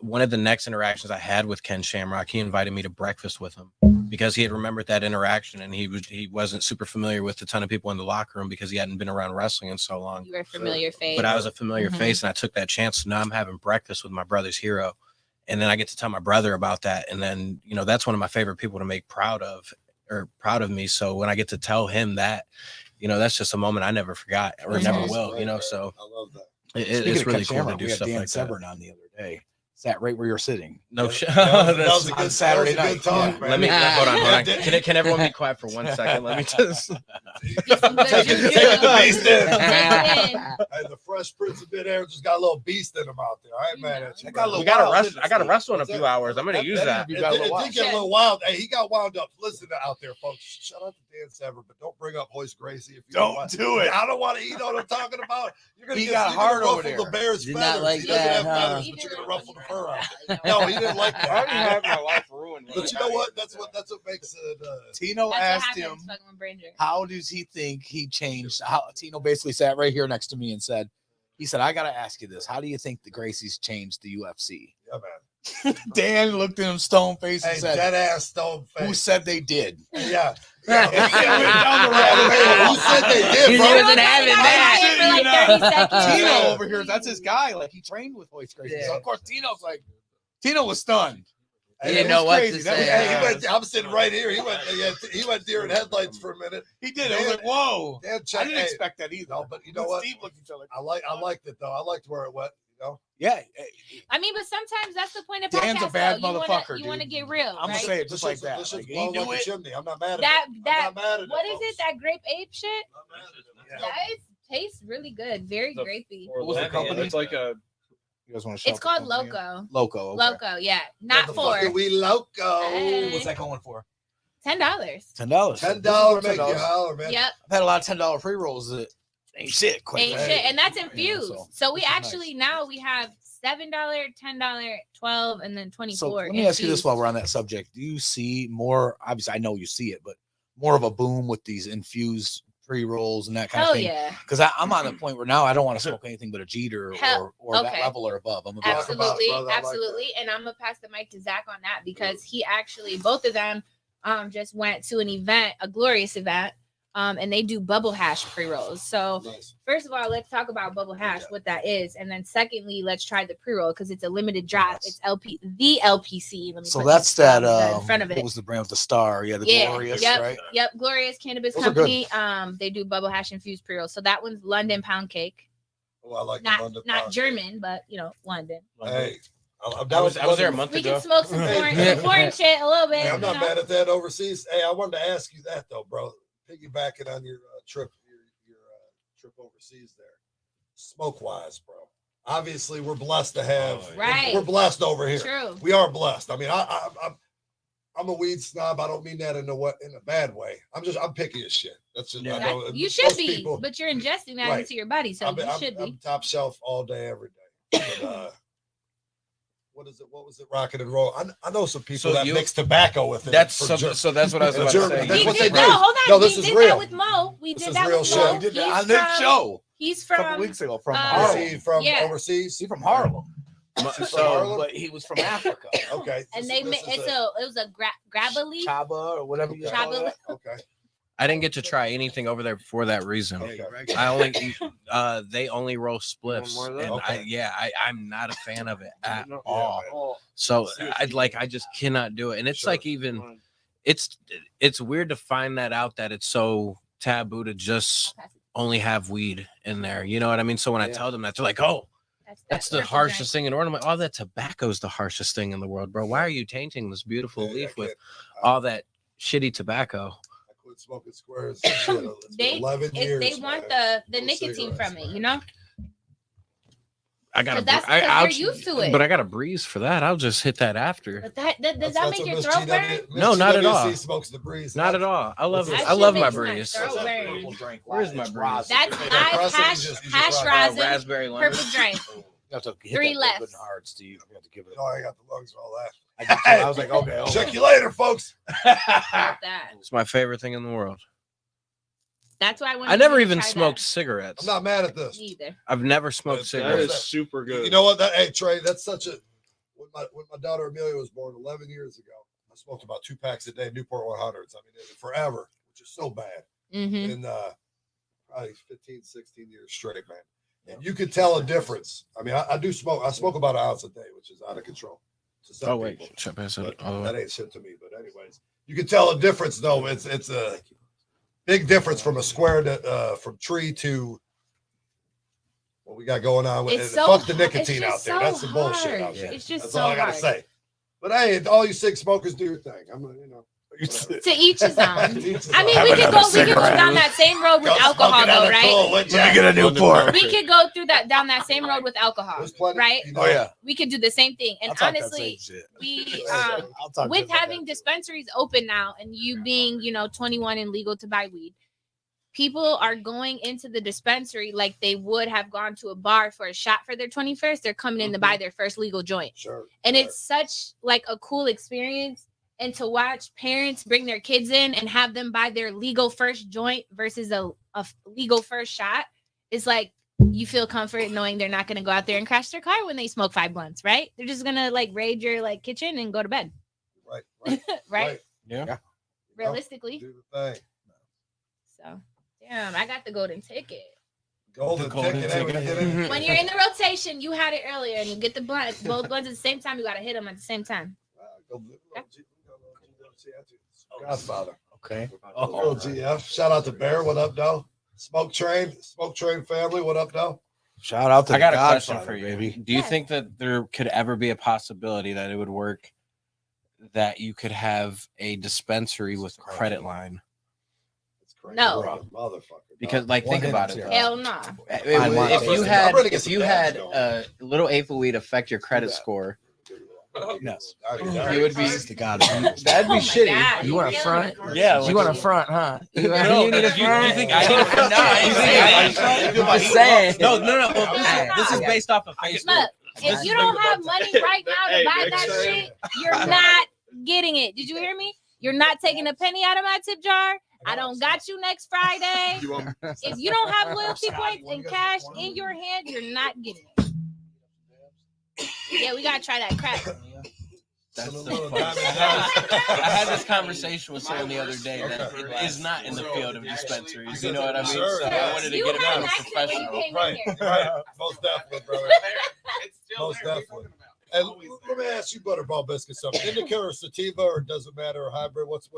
S6: one of the next interactions I had with Ken Shamrock, he invited me to breakfast with him because he had remembered that interaction, and he wasn't super familiar with a ton of people in the locker room because he hadn't been around wrestling in so long.
S1: You were a familiar face.
S6: But I was a familiar
S1: Mhm.
S6: face, and I took that chance. So now I'm having breakfast with my brother's hero. And then I get to tell my brother about that. And then, you know, that's one of my favorite people to make proud of me. So when I get to tell him that, you know, that's just a moment I never forgot or
S3: That's
S6: never
S3: awesome.
S6: will,
S3: Right,
S6: you know,
S3: right.
S6: so
S3: I love that.
S2: Speaking
S6: it's
S2: of
S6: really
S2: Ken
S6: cool to
S2: Shamrock,
S6: do
S2: we had
S6: stuff
S2: Dan
S6: like that.
S2: Severn on the other day. Sat right where you're sitting.
S6: No shit.
S3: That was a
S2: On
S3: good
S2: Saturday
S3: that was a good
S2: night,
S3: talk,
S2: yeah.
S3: man.
S6: Let me hold on.
S3: Yeah,
S6: Can everyone be quiet for 1 second? Let me just.
S3: Taking the beast in. Hey, the Fresh Prince of Bel Air just got a little beast in him out there. I ain't mad at you.
S2: That got a
S3: brother.
S6: We got to
S2: wild,
S6: wrestle.
S2: didn't
S6: I got to
S2: it,
S6: wrestle in a
S3: What's
S6: few
S3: that?
S6: hours. I'm gonna use that.
S2: You got a little
S3: It
S2: wild.
S3: did get a little wild. Hey, he got wound up. Listen out there, folks. Shout out to Dan Severn, but don't bring up Hoist Gracie if you
S2: Don't do it.
S3: I don't want to. You know what I'm talking about? You're gonna
S2: He
S3: get
S2: got
S3: you're gonna
S2: hard over
S3: ruffle
S2: there.
S3: the bear's
S4: Did not
S3: feathers.
S4: like
S3: He doesn't
S4: that,
S3: have
S4: huh?
S3: feathers, but you're gonna ruffle the fur out. No, he didn't like
S6: I already
S3: that.
S6: have my life ruined.
S3: But you know what? That's what makes it.
S2: Tino
S1: That's
S2: asked
S1: what
S2: him,
S1: happens fucking with BrainJerk.
S2: how does he think he changed? How Tino basically sat right here next to me and said, he said, I got to ask you this. How do you think the Gracies changed the UFC?
S3: Yeah, man.
S2: Dan looked at him stone face and
S3: Hey,
S2: said,
S3: dead ass stone face.
S2: who said they did?
S3: Yeah.
S2: Yeah, we went down the rabbit hole.
S3: Who said they did,
S4: He
S3: bro?
S4: wasn't having that.
S1: For like 30 seconds.
S2: Tino over here, that's his guy. Like he trained with Hoist Gracie. So
S4: Yeah.
S2: of course Tino was stunned.
S4: He
S3: Hey,
S4: didn't
S3: it
S4: know
S3: was
S4: what
S2: crazy.
S4: to
S2: That
S4: say.
S2: was-
S3: Hey, he went. I'm sitting right here. He went deer in headlights for a minute.
S2: He did. I was like, whoa.
S3: Dan
S2: I
S3: check.
S2: didn't expect that either.
S3: No, but you know
S2: Me and
S3: what?
S2: Steve looked at each other.
S3: I liked it though. I liked where it went. know.
S2: Yeah.
S1: I mean, but sometimes that's the point of
S2: Dan's a
S1: podcast.
S2: bad
S1: though.
S2: motherfucker,
S1: You want to
S2: dude.
S1: get real.
S2: I'm
S1: right?
S2: gonna say it just like that.
S3: This
S2: Like,
S3: shit's
S2: he
S3: blowing
S2: knew
S3: like a
S2: it.
S3: chimney. I'm not mad at
S1: that
S3: it.
S1: that
S3: I'm not mad at
S1: what
S3: it,
S1: is it?
S3: folks.
S1: That grape ape shit?
S3: I'm not mad at it.
S1: That tastes really good. Very
S6: The-
S1: grapey.
S6: Or
S2: What was the company?
S6: It's like a
S2: You guys want to shout
S1: It's
S2: the
S1: called
S2: company out?
S1: Loco.
S2: Loco. Okay.
S1: Loco, yeah. Not
S3: Motherfucker,
S1: for
S3: we loco.
S1: Hey.
S2: What's that going for?
S1: $10.
S2: $10.
S3: $10 make you holler, man.
S1: Yep.
S2: I've had a lot of $10 pre-rolls that ain't shit. Quite
S1: Ain't
S2: frankly.
S1: shit. And that's
S2: You know,
S1: infused.
S2: so
S1: So we
S2: this is
S1: actually now we have $7, $10, $12, and then 24.
S2: So let me ask you this
S1: infused.
S2: while we're on that subject. Do you see more, obviously I know you see it, but more of a boom with these infused pre-rolls and that kind
S1: Hell
S2: of thing?
S1: yeah.
S2: Because I'm on the point where now I don't want to smoke anything but a Jeter or that
S1: okay.
S2: level or above. I'm about
S1: Absolutely.
S3: brother. I like
S1: Absolutely. And I'm gonna pass the mic to Zach on that because he actually both of them just went to an event, a glorious event. And they do bubble hash pre-rolls. So
S3: Nice.
S1: first of all, let's talk about bubble hash, what that is. And then secondly, let's try the pre-roll because it's a limited drop.
S2: Yes.
S1: It's the LPC. Let me
S2: So
S1: put
S2: that's
S1: this,
S2: that
S1: in front of it.
S2: what was the brand with the star? Yeah, the
S1: Yeah,
S2: Glorious,
S1: yep,
S2: right?
S1: Yep, Glorious Cannabis
S2: Those are
S1: Company. They do bubble hash infused pre-rolls. So that one's London pound cake.
S3: Oh, I like the
S1: Not
S3: London
S1: not
S3: pound.
S1: German, but London.
S3: Hey, I'm
S5: I
S3: down
S5: was
S3: with
S5: there a
S3: London.
S5: month
S1: We
S5: ago.
S1: can smoke some
S3: Hey.
S1: foreign shit a little bit.
S3: Hey, I'm not
S1: you know?
S3: mad at that overseas. Hey, I wanted to ask you that though, bro. Piggybacking on your trip, your trip overseas there, smoke wise, bro. Obviously, we're blessed to have.
S1: Right.
S3: We're blessed over here.
S1: True.
S3: We are blessed. I mean, I'm a weed snob. I don't mean that in a bad way. I'm picky as shit. That's just I know,
S1: You should
S3: most
S1: be,
S3: people-
S1: but you're ingesting that
S3: Right.
S1: into your body, so you should
S3: I'm
S1: be.
S3: top shelf all day, every day. But, what is it? What was it? Rocking and roll. I know some people
S5: So
S3: that
S5: you-
S3: mix tobacco with it.
S5: That's
S3: for
S5: so that's what I was
S3: In
S5: about to
S3: Germany.
S5: say.
S3: That's
S1: We
S3: what
S1: did,
S3: they
S1: no,
S3: do.
S1: hold on.
S3: No,
S1: We
S3: this is
S1: did
S3: real.
S1: that with Mo. We
S3: This
S1: did
S3: is
S1: that
S3: real
S1: with
S3: shit.
S1: Mo.
S3: We
S2: did that
S1: He's
S2: on this
S1: from-
S2: show
S1: He's
S2: a couple
S1: from
S2: weeks ago from
S1: uh,
S3: Is
S2: Harlem.
S3: he from
S1: Yeah.
S3: overseas?
S2: He's from Harlem.
S3: Harlem?
S2: But he was from Africa.
S3: Okay.
S1: and
S3: this
S1: they
S3: is- this is
S1: it was a grabba-leaf.
S2: Chaba or whatever you call
S1: Chaba-
S2: it.
S3: Okay.
S5: I didn't get to try anything over there for that reason.
S3: Okay.
S5: I only they only roll spliffs,
S6: more of that?
S5: and
S3: Okay.
S5: I'm not a fan of it at
S6: No.
S5: all.
S6: Oh,
S5: So
S6: See what
S5: I just cannot do it, and it's
S3: Sure.
S5: like even it's weird to find that out that it's so taboo to just only have weed in there. You know what I mean? So when I
S6: Yeah.
S5: tell them that, they're like, "Oh, that's the
S1: purple
S5: harshest thing in the world." I'm like, "Oh, that tobacco's the harshest thing in the world, bro. Why are you tainting this beautiful
S3: Yeah, I
S5: leaf with
S3: can't-
S5: all that shitty tobacco?"
S3: I quit smoking squares. and shit. It's been 11 years.
S1: They want
S3: man.
S1: the
S3: No
S1: nicotine
S3: cigarettes,
S1: from it,
S3: man.
S1: you know?
S5: I got
S1: But that's because you're used to it.
S5: but I got a breeze for that. I'll just hit that after.
S1: But does
S3: That's
S1: that make
S3: what
S1: your
S3: Miss
S1: throat burn?
S3: Miss
S5: No, not at all.
S3: GWC smokes the breeze.
S5: Not at all. I love
S3: That
S5: it. I
S1: shit
S5: love my
S1: makes my
S5: breeze.
S1: throat burn.
S2: Purple drink.
S5: Where's my
S2: It's
S5: breeze?
S2: rosin.
S1: That's
S3: Hey,
S1: I
S3: Russell, you
S1: hash
S3: just
S1: hash
S3: rock.
S1: rosin,
S5: raspberry lemon.
S1: purple drink.
S2: You have to hit
S1: 3
S2: that
S1: left.
S2: good and hard, Steve. You have to give it.
S3: No, I ain't got the lungs for all that.
S2: I was like, okay.
S3: Check you later, folks.
S1: About that.
S5: It's my favorite thing in the world.
S1: That's why
S5: I never even smoked cigarettes.
S3: I'm not mad at this.
S1: Me either.
S5: I've never smoked
S3: That
S6: That
S5: cigarettes.
S6: is super good.
S3: You know what? Hey, Trey, that's such a. When my daughter Amelia was born 11 years ago, I smoked about 2 packs a day, Newport 100s. I mean, forever, which is so bad.
S1: Mm-hmm.
S3: In probably 15, 16 years straight, man. And you could tell a difference. I mean, I do smoke. I smoke about 1 ounce a day, which is out of control to some
S5: Oh wait,
S3: people.
S5: should I pass it?
S3: But that ain't shit to me. But anyways, you can tell a difference though. It's a big difference from a square to from tree to what we got going on with
S1: It's
S3: it.
S1: so
S3: Fuck the
S1: hard. It's
S3: nicotine
S1: just
S3: out there.
S1: so
S3: That's the bullshit out
S1: hard.
S3: there.
S1: It's just
S3: That's
S1: so
S3: all I gotta
S1: hard.
S3: say. But hey, all you cig smokers do your thing. I'm whatever.
S1: To each his own. I mean, we
S2: Have
S1: could
S2: another
S1: go
S2: cigarette.
S1: down that same road with
S3: Go
S1: alcohol,
S3: smoke
S1: though,
S3: another
S1: right?
S3: cool, would ya?
S2: Let me get a Newport.
S1: We could go through down that same road with alcohol,
S3: There's plenty,
S1: right?
S3: you know,
S2: Oh yeah.
S1: We could do the same thing. And
S2: I'll talk that
S1: honestly,
S2: same shit.
S1: we
S2: I'll talk
S1: with
S2: shit about
S1: having
S2: that, too.
S1: dispensaries open now, and you being 21 and legal to buy weed, people are going into the dispensary like they would have gone to a bar for a shot for their 21st. They're coming in to buy their first legal joint,
S3: Sure.
S1: and
S3: sure.
S1: it's such like a cool experience. And to watch parents bring their kids in and have them buy their legal first joint versus a legal first shot is like you feel comfort knowing they're not going to go out there and crash their car when they smoke 5 blunts, right? They're just going to like raid your like kitchen and go to bed,
S3: Right.
S1: right?
S5: Yeah.
S1: Realistically.
S3: Do the thing.
S1: So, damn, I got the golden ticket.
S3: Golden ticket. Hey, when you get in-
S1: When you're in the rotation, you had it earlier and you get the blunt, both blunts at the same time. You got to hit them at the same time.
S3: Godfather.
S2: Okay.
S3: Oh, GF. Shout out to Bear. What up, though? Smoke Train family. What up, though?
S2: Shout out to
S5: I got
S2: the
S5: a question
S2: Godfather,
S5: for you.
S2: baby.
S5: Do you think that there could ever be a possibility that it would work that you could have a dispensary with a credit line?
S1: No.
S5: Because, like, think about it.
S1: Hell no.
S5: If you had a little eighth of weed affect your credit score,
S2: Yes.
S5: you would be
S2: the God.
S5: that'd be shitty.
S1: God,
S4: You want a front?
S5: Yeah,
S4: You want a front, huh? You
S5: No,
S4: need a
S5: you
S4: front?
S5: think I need a front? No, I ain't saying
S4: I'm just saying.
S5: No. Well, this is based off of Facebook.
S1: Look, if you don't have money right now to buy that shit, you're not getting it. Did you hear me? You're not taking a penny out of my tip jar. I don't got you next Friday. If you don't have loyalty points and cash in your hand, you're not getting it. Yeah, we gotta try that crap.
S5: That's so funny. I had this conversation with someone the other day that is not in the field of dispensaries. You know what I mean? So I wanted to get it from a professional.
S3: Right. Most definitely, brother. Most definitely. And let me ask you, Butterball Biscuit, something. Indica or sativa, or does it matter? Or hybrid? What's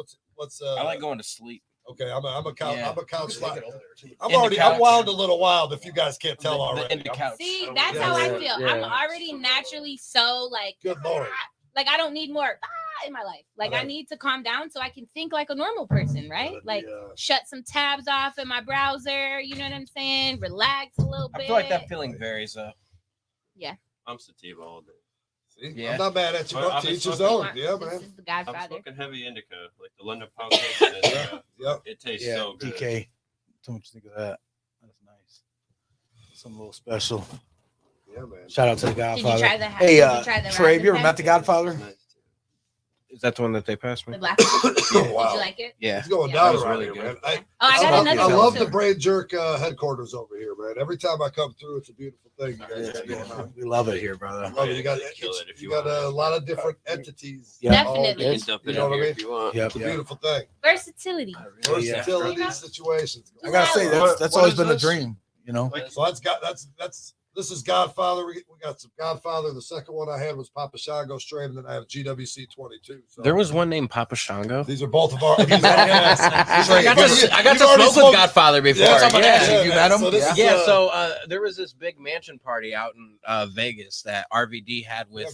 S5: I like going to sleep.
S3: Okay, I'm a couch flyer.
S5: Couch.
S3: I'm wild a little wild if you guys can't tell already.
S5: In the couch.
S1: See, that's how I feel.
S4: Yeah.
S1: I'm already naturally so like,
S3: Good Lord.
S1: like I don't need more in my life. Like I need to calm down so I can think like a normal person, right? Like shut some tabs off in my browser. You know what I'm saying? Relax a little bit.
S5: I feel like that feeling varies though.
S7: I'm sativa all day.
S3: See?
S5: Yeah.
S3: I'm not mad at you,
S7: Well,
S3: but
S7: I've
S3: to
S7: been
S3: each his
S7: smoking-
S3: own. Yeah,
S1: This
S3: man.
S1: is the
S7: I'm
S1: Godfather.
S7: smoking heavy indica, like the London pound cake. And
S3: Yep.
S7: it tastes
S2: Yeah,
S7: so good.
S2: DK. Tell me what you think of that. That's nice. Some little special.
S3: Yeah, man.
S2: Shout out to the
S1: Did you
S2: Godfather.
S1: try the
S2: Hey,
S1: did you try the
S2: Trey, have you ever
S1: Razzle
S2: met the
S1: Pack?
S2: Godfather?
S5: Is that the one that they passed me?
S1: The black one? Did
S3: Wow.
S1: you like it?
S5: Yeah.
S3: It's going
S1: Yeah.
S3: down
S5: That was
S3: around
S5: really
S3: here,
S5: good.
S3: man.
S1: Oh, I got
S2: love
S1: another
S2: it.
S3: I
S1: one
S3: love
S1: too.
S3: the BrainJerk headquarters over here, man. Every time I come through, it's a beautiful thing. You guys got going on.
S2: We love it here, brother.
S3: Love it. You got,
S7: Kill it if
S3: you
S7: you
S3: got
S7: want.
S3: a lot of different entities.
S2: Yeah.
S3: all
S1: Definitely.
S7: You
S3: good.
S7: can dump
S3: You
S7: it
S3: know
S7: out
S3: what I
S7: here
S3: mean?
S7: if you want.
S2: Yep.
S3: It's a beautiful thing.
S1: Versatility.
S3: Versatility situations.
S2: I gotta say that's
S3: What
S2: always
S3: is
S2: been a
S3: this?
S2: dream, you know.
S3: So that's this is Godfather. We got some Godfather. The second one I had was Papa Shango strain, and then I have GWC 22. So
S5: There was one named Papa Shango.
S3: these are both of our. These are,
S5: I got to
S3: You've already
S5: smoke with
S3: smoked-
S5: Godfather before.
S3: Yeah,
S5: Yeah.
S2: You met him?
S3: So this is,
S5: Yeah, so there was this big mansion party out in Vegas that RVD had with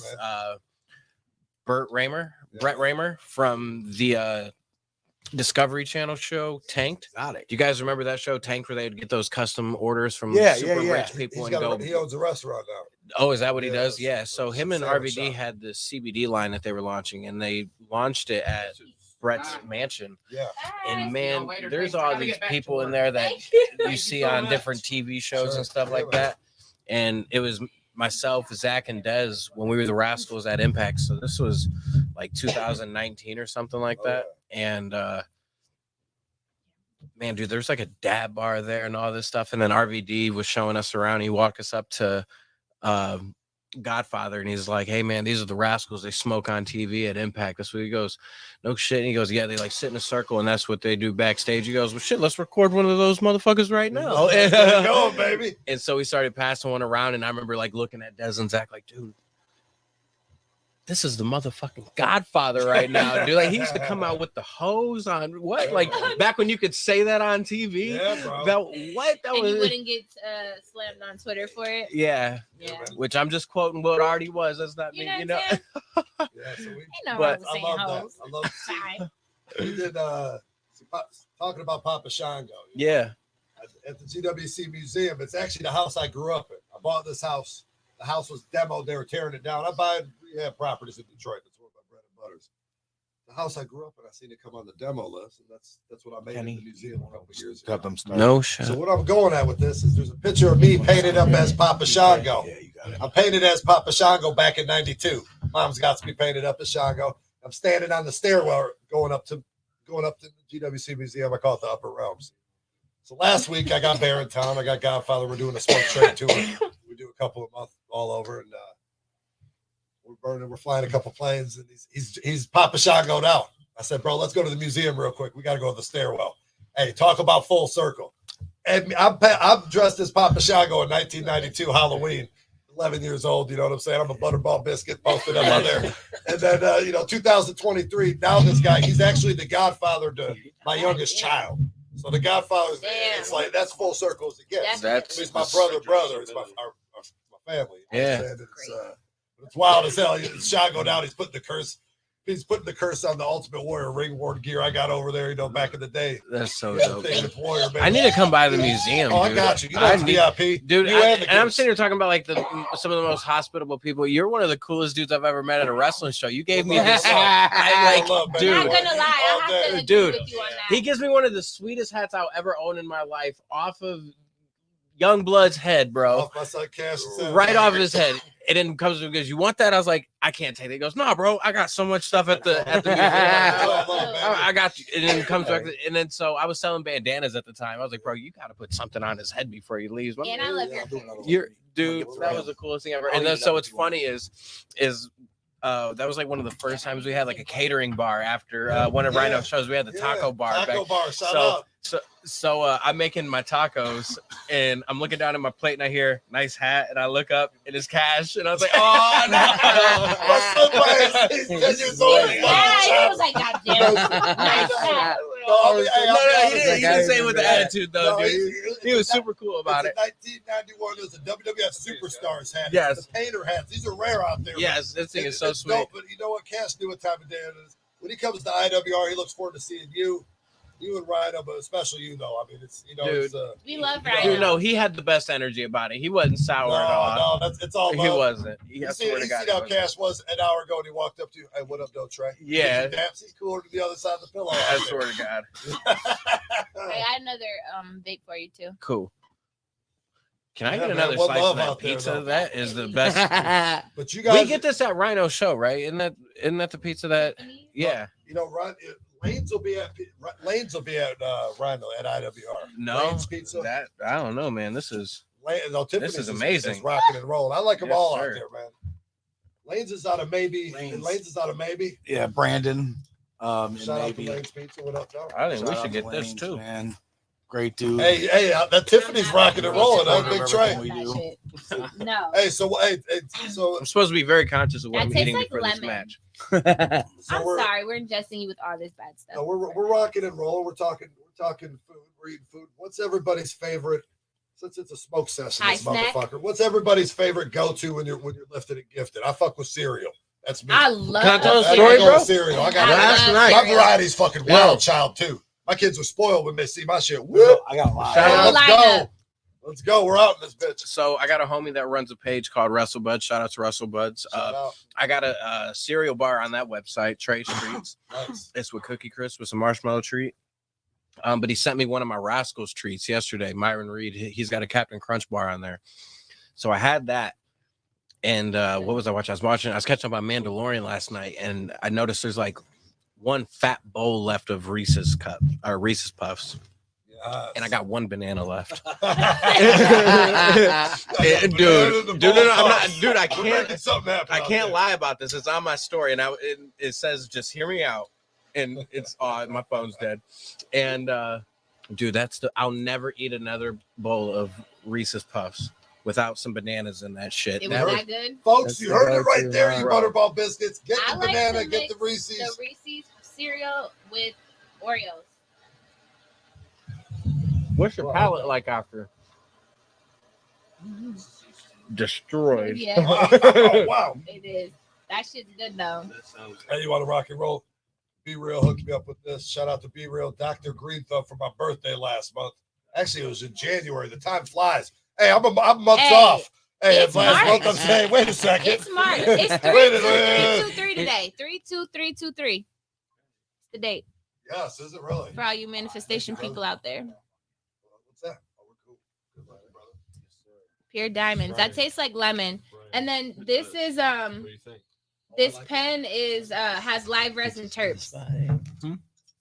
S5: Brett Raymer from the Discovery Channel show Tanked.
S2: Got it.
S5: Do you guys remember that show Tanked where they'd get those custom orders from
S2: Yeah,
S5: super
S2: yeah.
S5: rich people
S3: he
S5: and go?
S3: owns a restaurant now.
S5: Oh, is that what he
S3: Yeah,
S5: does?
S3: that's-
S5: Yeah. So
S3: that's
S5: him and
S3: a sandwich
S5: RVD
S3: shop.
S5: had this CBD line that they were launching, and they launched it at Brett's mansion.
S3: Yeah.
S5: And man,
S8: later.
S5: there's
S8: Thanks. I
S5: all
S8: gotta
S5: these
S8: get back to
S5: people in
S8: work.
S5: there that
S1: Thank you.
S5: you
S8: you
S5: see
S8: so
S5: on
S8: much.
S5: different TV shows
S3: Sure.
S5: and stuff
S3: Yeah,
S5: like
S3: man.
S5: that. And it was myself, Zach, and Dez when we were the Rascals at Impact. So this was like 2019 or something like
S3: Oh,
S5: that. And man, dude, there's like a dab bar there and all this stuff. And then RVD was showing us around. He walked us up to Godfather, and he's like, "Hey, man, these are the Rascals. They smoke on TV at Impact." That's what he goes. No shit. And he goes, "Yeah, they like sit in a circle, and that's what they do backstage." He goes, "Well, shit, let's record one of those motherfuckers right now."
S3: There you go, baby.
S5: And so we started passing one around, and I remember like looking at Des and Zach, like, dude, this is the motherfucking Godfather right now, dude. Like, he used to come out with the hose on what, like back when you could say that on TV.
S3: Yeah, bro.
S5: That what that
S1: And you
S5: was.
S1: wouldn't get slammed on Twitter for it.
S5: Yeah,
S1: Yeah.
S5: which I'm just quoting what already was. That's not
S1: You
S5: me,
S1: know
S5: you
S1: what
S5: know.
S1: I'm saying?
S3: Yeah, so we,
S1: Ain't no
S5: But
S1: wrong with
S3: I
S1: saying
S3: love that.
S1: hoes.
S3: I love
S1: Fine.
S3: we did talking about Papa Shango.
S5: Yeah.
S3: At the GWC Museum. It's actually the house I grew up in. I bought this house. The house was demoed. They were tearing it down. I buy rehab properties in Detroit. That's one of my bread and butters. The house I grew up in, I seen it come on the demo list, and that's what I made in the museum a couple of years ago.
S2: Got them started.
S5: No shit.
S3: So what I'm going at with this is there's a picture of me painted up as Papa Shango.
S2: Yeah, you got it.
S3: I'm painted as Papa Shango back in '92. Mom's got me painted up as Shango. I'm standing on the stairwell going up to the GWC Museum. I call it the Upper Realms. So last week I got Bear in town. I got Godfather. We're doing a smoke trade tour. We do a couple of months all over, and we're flying a couple planes, and he's Papa Shango'd out. I said, bro, let's go to the museum real quick. We got to go to the stairwell. Hey, talk about full circle. And I'm dressed as Papa Shango in 1992 Halloween. 11 years old, you know what I'm saying? I'm a butterball biscuit posted up on there. And then, 2023, now this guy, he's actually the godfather to my youngest child. So the Godfather,
S1: Damn.
S3: it's like that's full circle as it gets.
S1: That's-
S3: It's my brother. It's my family. You know
S5: Yeah.
S3: what I'm saying? It's wild as hell. Shot go down. He's putting the curse on the Ultimate Warrior ring ward gear I got over there. You know, back in the day.
S5: That's so
S3: Yeah,
S5: dope.
S3: thing with Warrior,
S5: I need to come by the museum.
S3: Oh,
S5: dude.
S3: I got you. You know, it's VIP,
S5: dude.
S3: You and the
S5: And I'm
S3: goose.
S5: sitting here talking about like some of the most hospitable people. You're one of the coolest dudes I've ever met at a wrestling show. You gave me this, dude.
S1: I'm not gonna lie, I have to agree
S5: Dude,
S1: with you on that.
S5: he gives me one of the sweetest hats I'll ever own in my life, off of Youngblood's head, bro.
S3: Off my son Cash.
S5: Right off his head. And then comes to because you want that? I was like, I can't take it. He goes, nah, bro, I got so much stuff at the museum. I got you. And then it comes back, and then so I was selling bandanas at the time. I was like, bro, you got to put something on his head before he leaves.
S1: And I love
S5: You're dude, that was the coolest thing ever. And then so what's funny is that was like one of the first times we had like a catering bar after one of Rhino's shows. We had the taco bar.
S3: Taco bar, shout out.
S5: So I'm making my tacos and I'm looking down at my plate and I hear nice hat and I look up and it's Cash and I was like, oh no.
S1: He was like, God damn, nice hat.
S5: No, he didn't say it with the attitude though, dude. He was super cool about it.
S3: 1991, it was a WWF Superstars hat.
S5: Yes.
S3: The painter hats. These are rare out there.
S5: Yes, this thing is so sweet.
S3: Dope, but you know what? Cash knew what time of day it is. When he comes to IWR, he looks forward to seeing you and Rhino, but especially you though. I mean, it's
S5: Dude,
S3: it's,
S1: we love Rhino.
S5: You know, he had the best energy about it. He wasn't sour at all.
S3: No, it's all
S5: He
S3: love.
S5: wasn't.
S3: You see how Cash was an hour ago and he walked up to you. Hey, what up, though, Trey?
S5: Yeah.
S3: He's cooler to the other side of the pillow.
S5: I swear to God.
S1: I had another vape for you too.
S5: Cool. Can I
S3: Yeah,
S5: get
S3: man,
S5: another
S3: one
S5: slice
S3: love
S5: of that
S3: out there,
S5: pizza?
S3: though.
S5: That is the best.
S3: But you guys,
S5: we get this at Rhino's show, right? Isn't that the pizza that? Yeah.
S3: You know, Lanes will be at Rhino at IWR.
S5: No,
S3: Lanes Pizza.
S5: that I don't know, man. This is
S3: Tiffany's
S5: is amazing.
S3: It's rocking and rolling. I like them
S5: Yes,
S3: all
S5: sir.
S3: out there, man. Lanes is out of Maybee. And Lanes is out of Maybee.
S2: Yeah, Brandon. And
S3: Shout out to
S2: maybe
S3: Lanes Pizza. What up, dog?
S5: I think we
S2: Shout
S5: should
S2: out
S5: get
S2: to
S5: this
S2: Lanes,
S5: too.
S2: man. Great dude.
S3: Hey, that Tiffany's rocking and rolling. Huh? Big Trey.
S2: We do.
S1: No.
S3: Hey, so
S5: I'm supposed to be very conscious of what
S1: That
S5: I'm
S1: tastes
S5: eating
S1: like
S5: before this
S1: lemon.
S5: match.
S1: I'm sorry, we're ingesting you with all this bad stuff.
S3: no, we're rocking and rolling. We're talking food. We're eating food. What's everybody's favorite? Since it's a smoke session, this
S1: snack?
S3: motherfucker. What's everybody's favorite go-to when you're lifted and gifted? I fuck with cereal. That's me.
S1: I love
S5: Can I tell a
S3: I
S5: story,
S3: go
S5: bro?
S3: with cereal. I got
S5: Last
S3: my
S5: night-
S3: variety's fucking
S5: Yo.
S3: wild child too. My kids were spoiled when they see my shit.
S2: I
S3: Whoop.
S2: got a lot.
S5: Shout out.
S3: Let's go. Let's go. We're out in this bitch.
S5: So I got a homie that runs a page called WrestleBuds. Shout out to WrestleBuds.
S3: Shout out.
S5: I got a cereal bar on that website, Trey Streets.
S3: Nice.
S5: It's with Cookie Crisp with some marshmallow treat. But he sent me one of my Rascals treats yesterday. Myron Reed, he's got a Captain Crunch bar on there. So I had that. And what was I watching? I was catching up on Mandalorian last night, and I noticed there's like one fat bowl left of Reese's Puffs. And I got one banana left. Dude, I can't lie about this. It's on my story, and it says, "Just hear me out." And it's my phone's dead. And dude, I'll never eat another bowl of Reese's Puffs without some bananas in that shit.
S1: It was that good.
S3: Folks, you heard it right there, you
S5: Bro.
S3: butterball biscuits. Get the
S1: I like
S3: banana,
S1: to
S3: get the
S1: mix
S3: Reese's.
S1: The Reese's cereal with Oreos.
S5: What's your palate like after? Destroyed.
S1: Yeah,
S3: Oh, wow.
S1: it is. That shit's good though.
S3: Hey, you want to rock and roll? Be Real hooked me up with this. Shout out to Be Real, Dr. Green Thumb for my birthday last month. Actually, it was in January. The time flies. Hey, I'm months
S1: Hey,
S3: off. Hey,
S1: it's
S3: last
S1: March.
S3: month I'm saying, wait a second.
S1: It's March. It's
S3: Wait a minute.
S1: 3-2-3-2-3 today. 3-2-3-2-3. It's the date
S3: Yes, is it really?
S1: for all you manifestation people out there.
S3: What's that? Oh, we're cool. Good luck, brother.
S1: Pure diamonds. That tastes like lemon. And then this is
S6: What do you think?
S1: this pen is has live resin terps.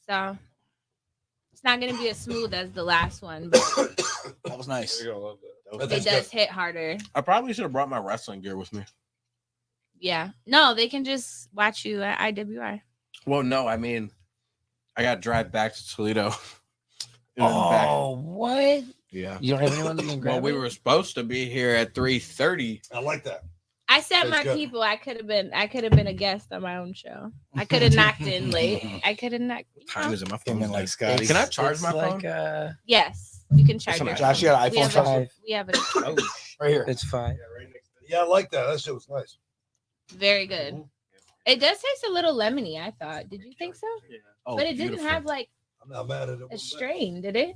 S1: So it's not gonna be as smooth as the last one, but
S2: That was nice.
S6: You're gonna love that.
S1: it
S3: That's
S1: does hit harder.
S5: I probably should have brought my wrestling gear with me.
S1: Yeah. No, they can just watch you at IWI.
S5: Well, no, I mean, I got to drive back to Toledo.
S4: Oh, what?
S5: Yeah.
S4: You don't have anyone that can grab
S5: Well, we
S4: it?
S5: were supposed to be here at 3:30.
S3: I like that.
S1: I set
S3: Tastes
S1: my
S3: good.
S1: people. I could have been a guest on my own show. I could have knocked in late. I could have knocked.
S5: Time is in my
S2: Came
S5: phone.
S2: in like Scotty.
S5: Can I charge
S4: It's
S5: my
S4: like,
S5: phone?
S1: Yes, you can charge
S5: That's
S1: your
S5: an
S2: Josh, you
S1: phone.
S2: got an
S1: We
S2: iPhone
S1: have
S2: charger?
S1: we have a
S2: Right here.
S4: It's 5.
S3: Yeah, I like that. That shit was nice.
S1: very good. It does taste a little lemony. I thought. Did you think so?
S7: Yeah.
S2: Oh,
S1: But it
S2: beautiful.
S1: didn't have like
S3: I'm not mad at it.
S1: a strain, did it?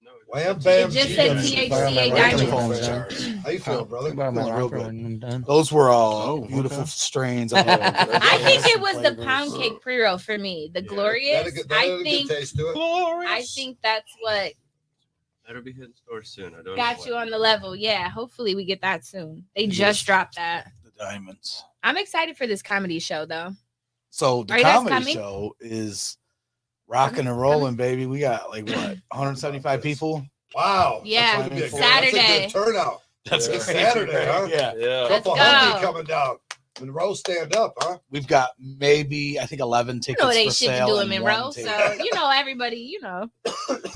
S7: No,
S3: Wham, bam,
S1: It just said
S3: GWC.
S1: THCA
S2: diamonds.
S1: diamonds.
S3: How you feeling, brother?
S4: About my
S2: Feeling real
S4: rapper
S2: good.
S4: when I'm done.
S2: Those were all
S5: Oh,
S2: beautiful
S5: okay.
S2: strains. Of
S1: I think it was the pound cake pre-roll for me. The
S7: Yeah.
S1: glorious.
S3: That
S1: I
S3: had a good
S1: think
S3: taste to it.
S1: I think that's what
S7: that'll be hitting stores soon. I don't
S1: got
S7: know
S1: you
S7: when.
S1: on the level. Yeah, hopefully we get that soon. They
S2: Yes.
S1: just dropped that.
S2: The diamonds.
S1: I'm excited for this comedy show though.
S2: So the
S1: Are you guys
S2: comedy
S1: coming?
S2: show is rocking and rolling, baby. We got like what 175 people.
S3: Wow.
S1: Yeah,
S3: That's gonna be a good-
S1: Saturday.
S3: That's a good turnout.
S2: That's
S3: It's
S2: crazy,
S3: Saturday,
S2: right?
S3: huh?
S2: Yeah.
S6: Yeah.
S1: Let's
S3: Couple
S1: go.
S3: hundred coming down. Monroe, stand up, huh?
S2: We've got maybe I think 11
S1: You
S2: tickets
S1: know it
S2: for
S1: ain't shit to
S2: sale
S1: do in
S2: and
S1: Monroe,
S2: one
S1: so
S2: ticket.
S1: you know everybody. You know,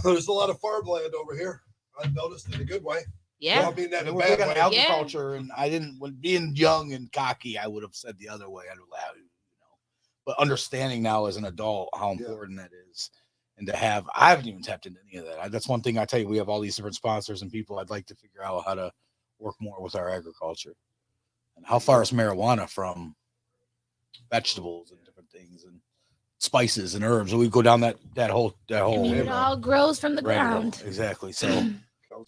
S3: There's a lot of farmland over here. I've noticed in a good way.
S1: yeah.
S3: Don't mean that in a
S2: We're
S3: bad
S2: big on
S3: way.
S2: agriculture, and I didn't. When being young and cocky, I would have said the other way. I'd allow you, but understanding now as an adult how important that is, and to have, I haven't even tapped into any of that. That's one thing I tell you. We have all these different sponsors and people. I'd like to figure out how to work more with our agriculture, and how far is marijuana from vegetables and different things and spices and herbs. We go down that whole
S1: I mean, it all grows from the
S2: rabbit hole.
S1: ground.
S2: Exactly. So.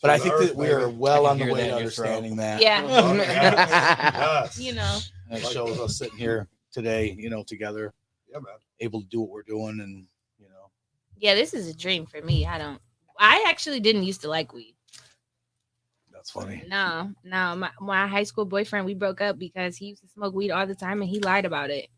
S2: But I think that we are well on the way to understanding that.
S1: Yeah,
S3: Yes.
S1: you know.
S2: And it shows us sitting here today, together,
S3: Yeah, man.
S2: able to do what we're doing, and
S1: Yeah, this is a dream for me. I actually didn't used to like weed.
S2: that's funny.
S1: No. My high school boyfriend, we broke up because he used to smoke weed all the time and he lied about it.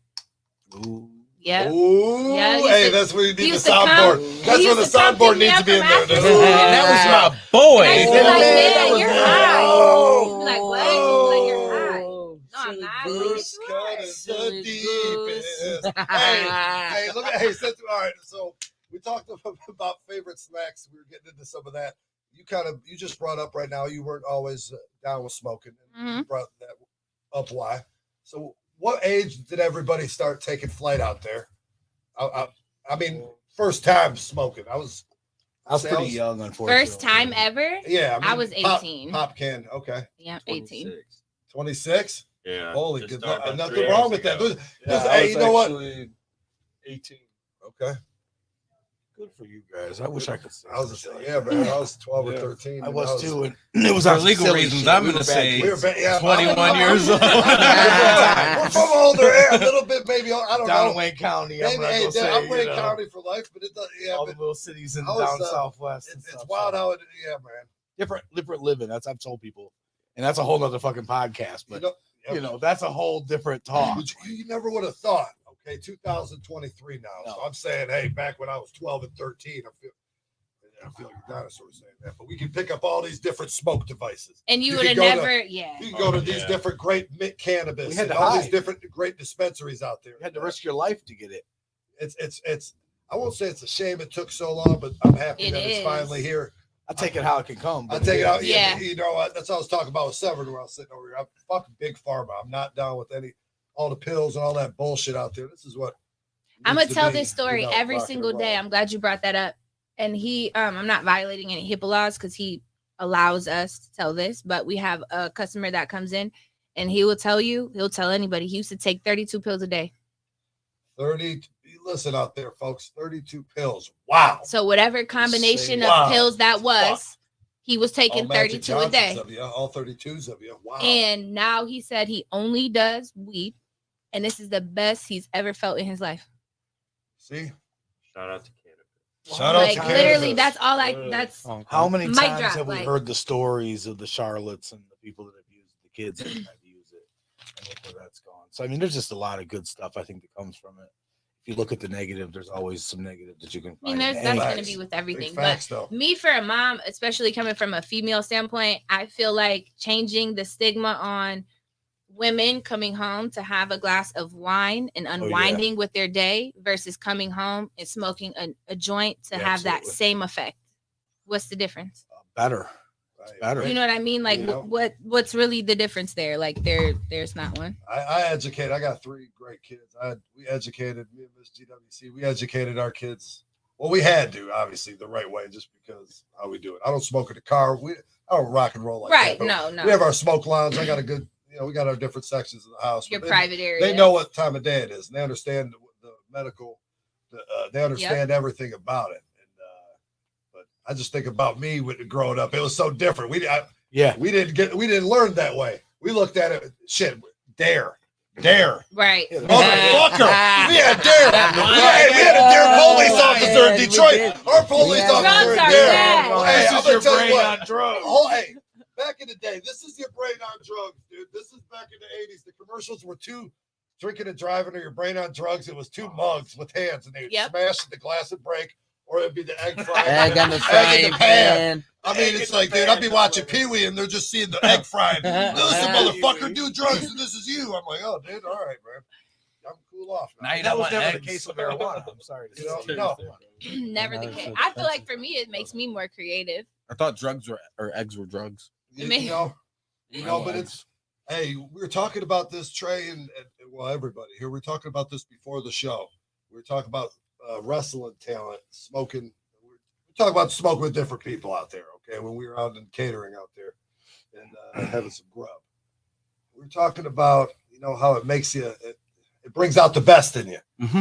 S2: Ooh.
S1: Yeah.
S3: Ooh,
S1: Yeah, he
S3: hey,
S1: used to-
S3: that's where you need the
S1: used to come-
S3: soundboard.
S1: he
S3: That's
S1: used
S3: when the
S1: to come
S3: soundboard
S1: pick me
S3: needs to
S1: up
S3: be in
S1: from
S3: there.
S1: after
S3: dude.
S1: school.
S5: That was my boy.
S1: And I'd be
S3: Hey,
S1: like,
S3: that
S1: man,
S3: was
S1: you're
S3: good.
S1: high.
S3: Oh.
S1: Like, what? Like, you're high.
S4: Oh,
S1: No, I'm
S4: silly
S1: not.
S4: goose.
S3: Bruce cut is the
S4: Silly
S3: deepest. Hey, look at all right. So we talked about favorite snacks. We were getting into some of that. You just brought up right now. You weren't always down with smoking. And you brought that up. Why? So, what age did everybody start taking flight out there? I mean, first time smoking. I was
S2: pretty young, unfortunately.
S1: First time ever?
S3: Yeah,
S1: I was 18.
S3: Pop can. Okay.
S1: Yeah, 18.
S3: 26.
S7: Yeah.
S3: Holy
S7: just
S3: good.
S7: started about
S3: Nothing
S7: 3
S3: wrong
S7: hours
S3: with that.
S7: ago.
S3: Hey, you know what?
S6: 18.
S3: Okay.
S2: Good for you guys. I wish I could say.
S3: I was just yeah, man. I was 12 or
S6: Yeah.
S3: 13.
S2: I
S3: and
S2: was too, and
S5: It
S2: it was
S5: For
S2: on some
S5: legal
S2: silly
S5: reasons,
S2: shit.
S5: I'm
S2: We
S5: gonna
S2: were bad
S5: say
S2: kids.
S5: 21 years old.
S3: We're from older, a little bit, maybe. I don't
S2: down
S3: know.
S2: in Wayne County.
S3: Maybe,
S2: I'm not gonna say,
S3: I'm Wayne County for life, but it does. Yeah,
S2: all
S3: but
S2: the little cities in
S3: I was,
S2: down southwest. and
S3: it's
S2: stuff,
S3: wild
S2: so.
S3: how it. Yeah, man.
S2: different living. That's I've told people, and that's a whole other fucking podcast. But that's a whole different talk.
S3: You never would have thought. Okay, 2023 now.
S2: No.
S3: So I'm saying, hey, back when I was 12 and 13, I feel like a dinosaur saying that. But we can pick up all these different smoke devices.
S1: And you would
S3: could
S1: have
S3: go to-
S1: never,
S3: You can go to these different great cannabis
S2: We had
S3: and
S2: to
S3: all these
S2: hide.
S3: different great dispensaries out there.
S2: You had to risk your life to get it.
S3: It's. I won't say it's a shame it took so long, but I'm happy
S1: It
S3: that it's
S1: is.
S3: finally here.
S2: I take it how it can come.
S3: I
S2: but
S3: take it out.
S1: Yeah.
S3: You know what? That's what I was talking about with Severn where I was sitting over here. I'm fucking big pharma. I'm not down with all the pills and all that bullshit out there. This is what
S1: I'm
S3: needs
S1: gonna
S3: to
S1: tell
S3: be,
S1: this story
S3: you know,
S1: every
S3: rock and
S1: single
S3: roll.
S1: day. I'm glad you brought that up. And I'm not violating any HIPAA laws because he allows us to tell this, but we have a customer that comes in and he'll tell anybody he used to take 32 pills a day.
S3: 30. Listen out there, folks. 32 pills. Wow.
S1: So whatever combination
S3: Wow.
S1: of pills that was,
S3: Fuck.
S1: he was taking
S3: All Magic
S1: 32 a day.
S3: Johnsons of you, all 32s of you. Wow.
S1: And now he said he only does weed, and this is the best he's ever felt in his life.
S3: See?
S7: Shout out to Cannabis.
S3: Shout out
S1: Like
S3: to
S1: literally,
S3: Cannabis.
S1: that's all that's
S2: How many
S1: Mic
S2: times
S1: drop,
S2: have we
S1: like-
S2: heard the stories of the Charlottes and the people that have used the kids that have used it, and look where that's gone. So I mean, there's just a lot of good stuff I think that comes from it. If you look at the negative, there's always some negative that you can
S1: I mean,
S2: find.
S1: that's going to be with everything.
S3: Big
S1: But
S3: facts, though.
S1: me, for a mom, especially coming from a female standpoint, I feel like changing the stigma on women coming home to have a glass of wine and unwinding with their day versus coming home and smoking a joint to
S2: Yeah,
S1: have that
S2: absolutely.
S1: same effect. What's the difference?
S2: better. better.
S1: You know what I mean? Like,
S3: You know?
S1: what's really the difference there? Like, there's not one.
S3: I educate. I got 3 great kids. We educated me and Miss GWC. We educated our kids. Well, we had to, obviously, the right way, just because how we do it. I don't smoke in the car. I don't rock and roll like
S1: Right?
S3: that.
S1: No.
S3: We have our smoke lounge. I got a good. We got our different sections of the house.
S1: Your private area.
S3: They know what time of day it is, and they understand the medical. They understand everything about it. But I just think about me with growing up. It was so different. We didn't learn that way. We looked at it. Shit, dare.
S1: Right.
S3: Motherfucker. We had dare. We had a dare police officer in Detroit. Our police officer in dare. Hey, I'm gonna tell you what. Hey, back in the day, this is your brain on drugs, dude. This is back in the 80s. The commercials were 2 drinking and driving or your brain on drugs. It was 2 mugs with hands, and they would smash the glass and break, or it'd be the egg frying.
S4: Egg on the frying pan.
S3: I mean, it's like, dude, I'd be watching Pee-wee, and they're just seeing the egg frying. This is a motherfucker do drugs, and this is you. I'm like, oh, dude, all right, man. I'm cool off.
S2: Now that was never the case with marijuana. I'm sorry to say.
S3: No.
S1: Never the case. I feel like for me, it makes me more creative.
S5: I thought drugs or eggs were drugs.
S3: You know, but it's, hey, we were talking about this, Trey, and well, everybody here. We were talking about this before the show. We were talking about wrestling talent, smoking. We talk about smoking with different people out there, okay? When we were out in catering out there and having some grub. We were talking about, how it makes you, it brings out the best in you.
S5: Mm-hmm.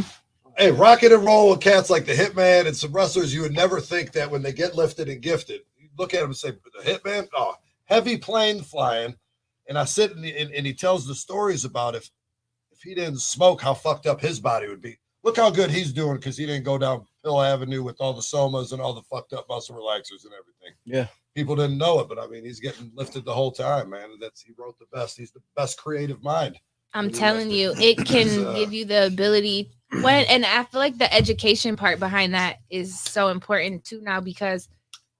S3: Hey, rocking and roll with cats like the Hitman and some wrestlers, you would never think that when they get lifted and gifted, you look at them and say, the Hitman? Oh, heavy plane flying. And I sit and he tells the stories about if he didn't smoke, how fucked up his body would be. Look how good he's doing because he didn't go down Pill Avenue with all the somas and all the fucked up muscle relaxers and everything.
S5: Yeah.
S3: People didn't know it, but I mean, he's getting lifted the whole time, man. He wrote the best. He's the best creative mind.
S1: I'm telling you, it can give you the ability and I feel like the education part behind that is so important too now because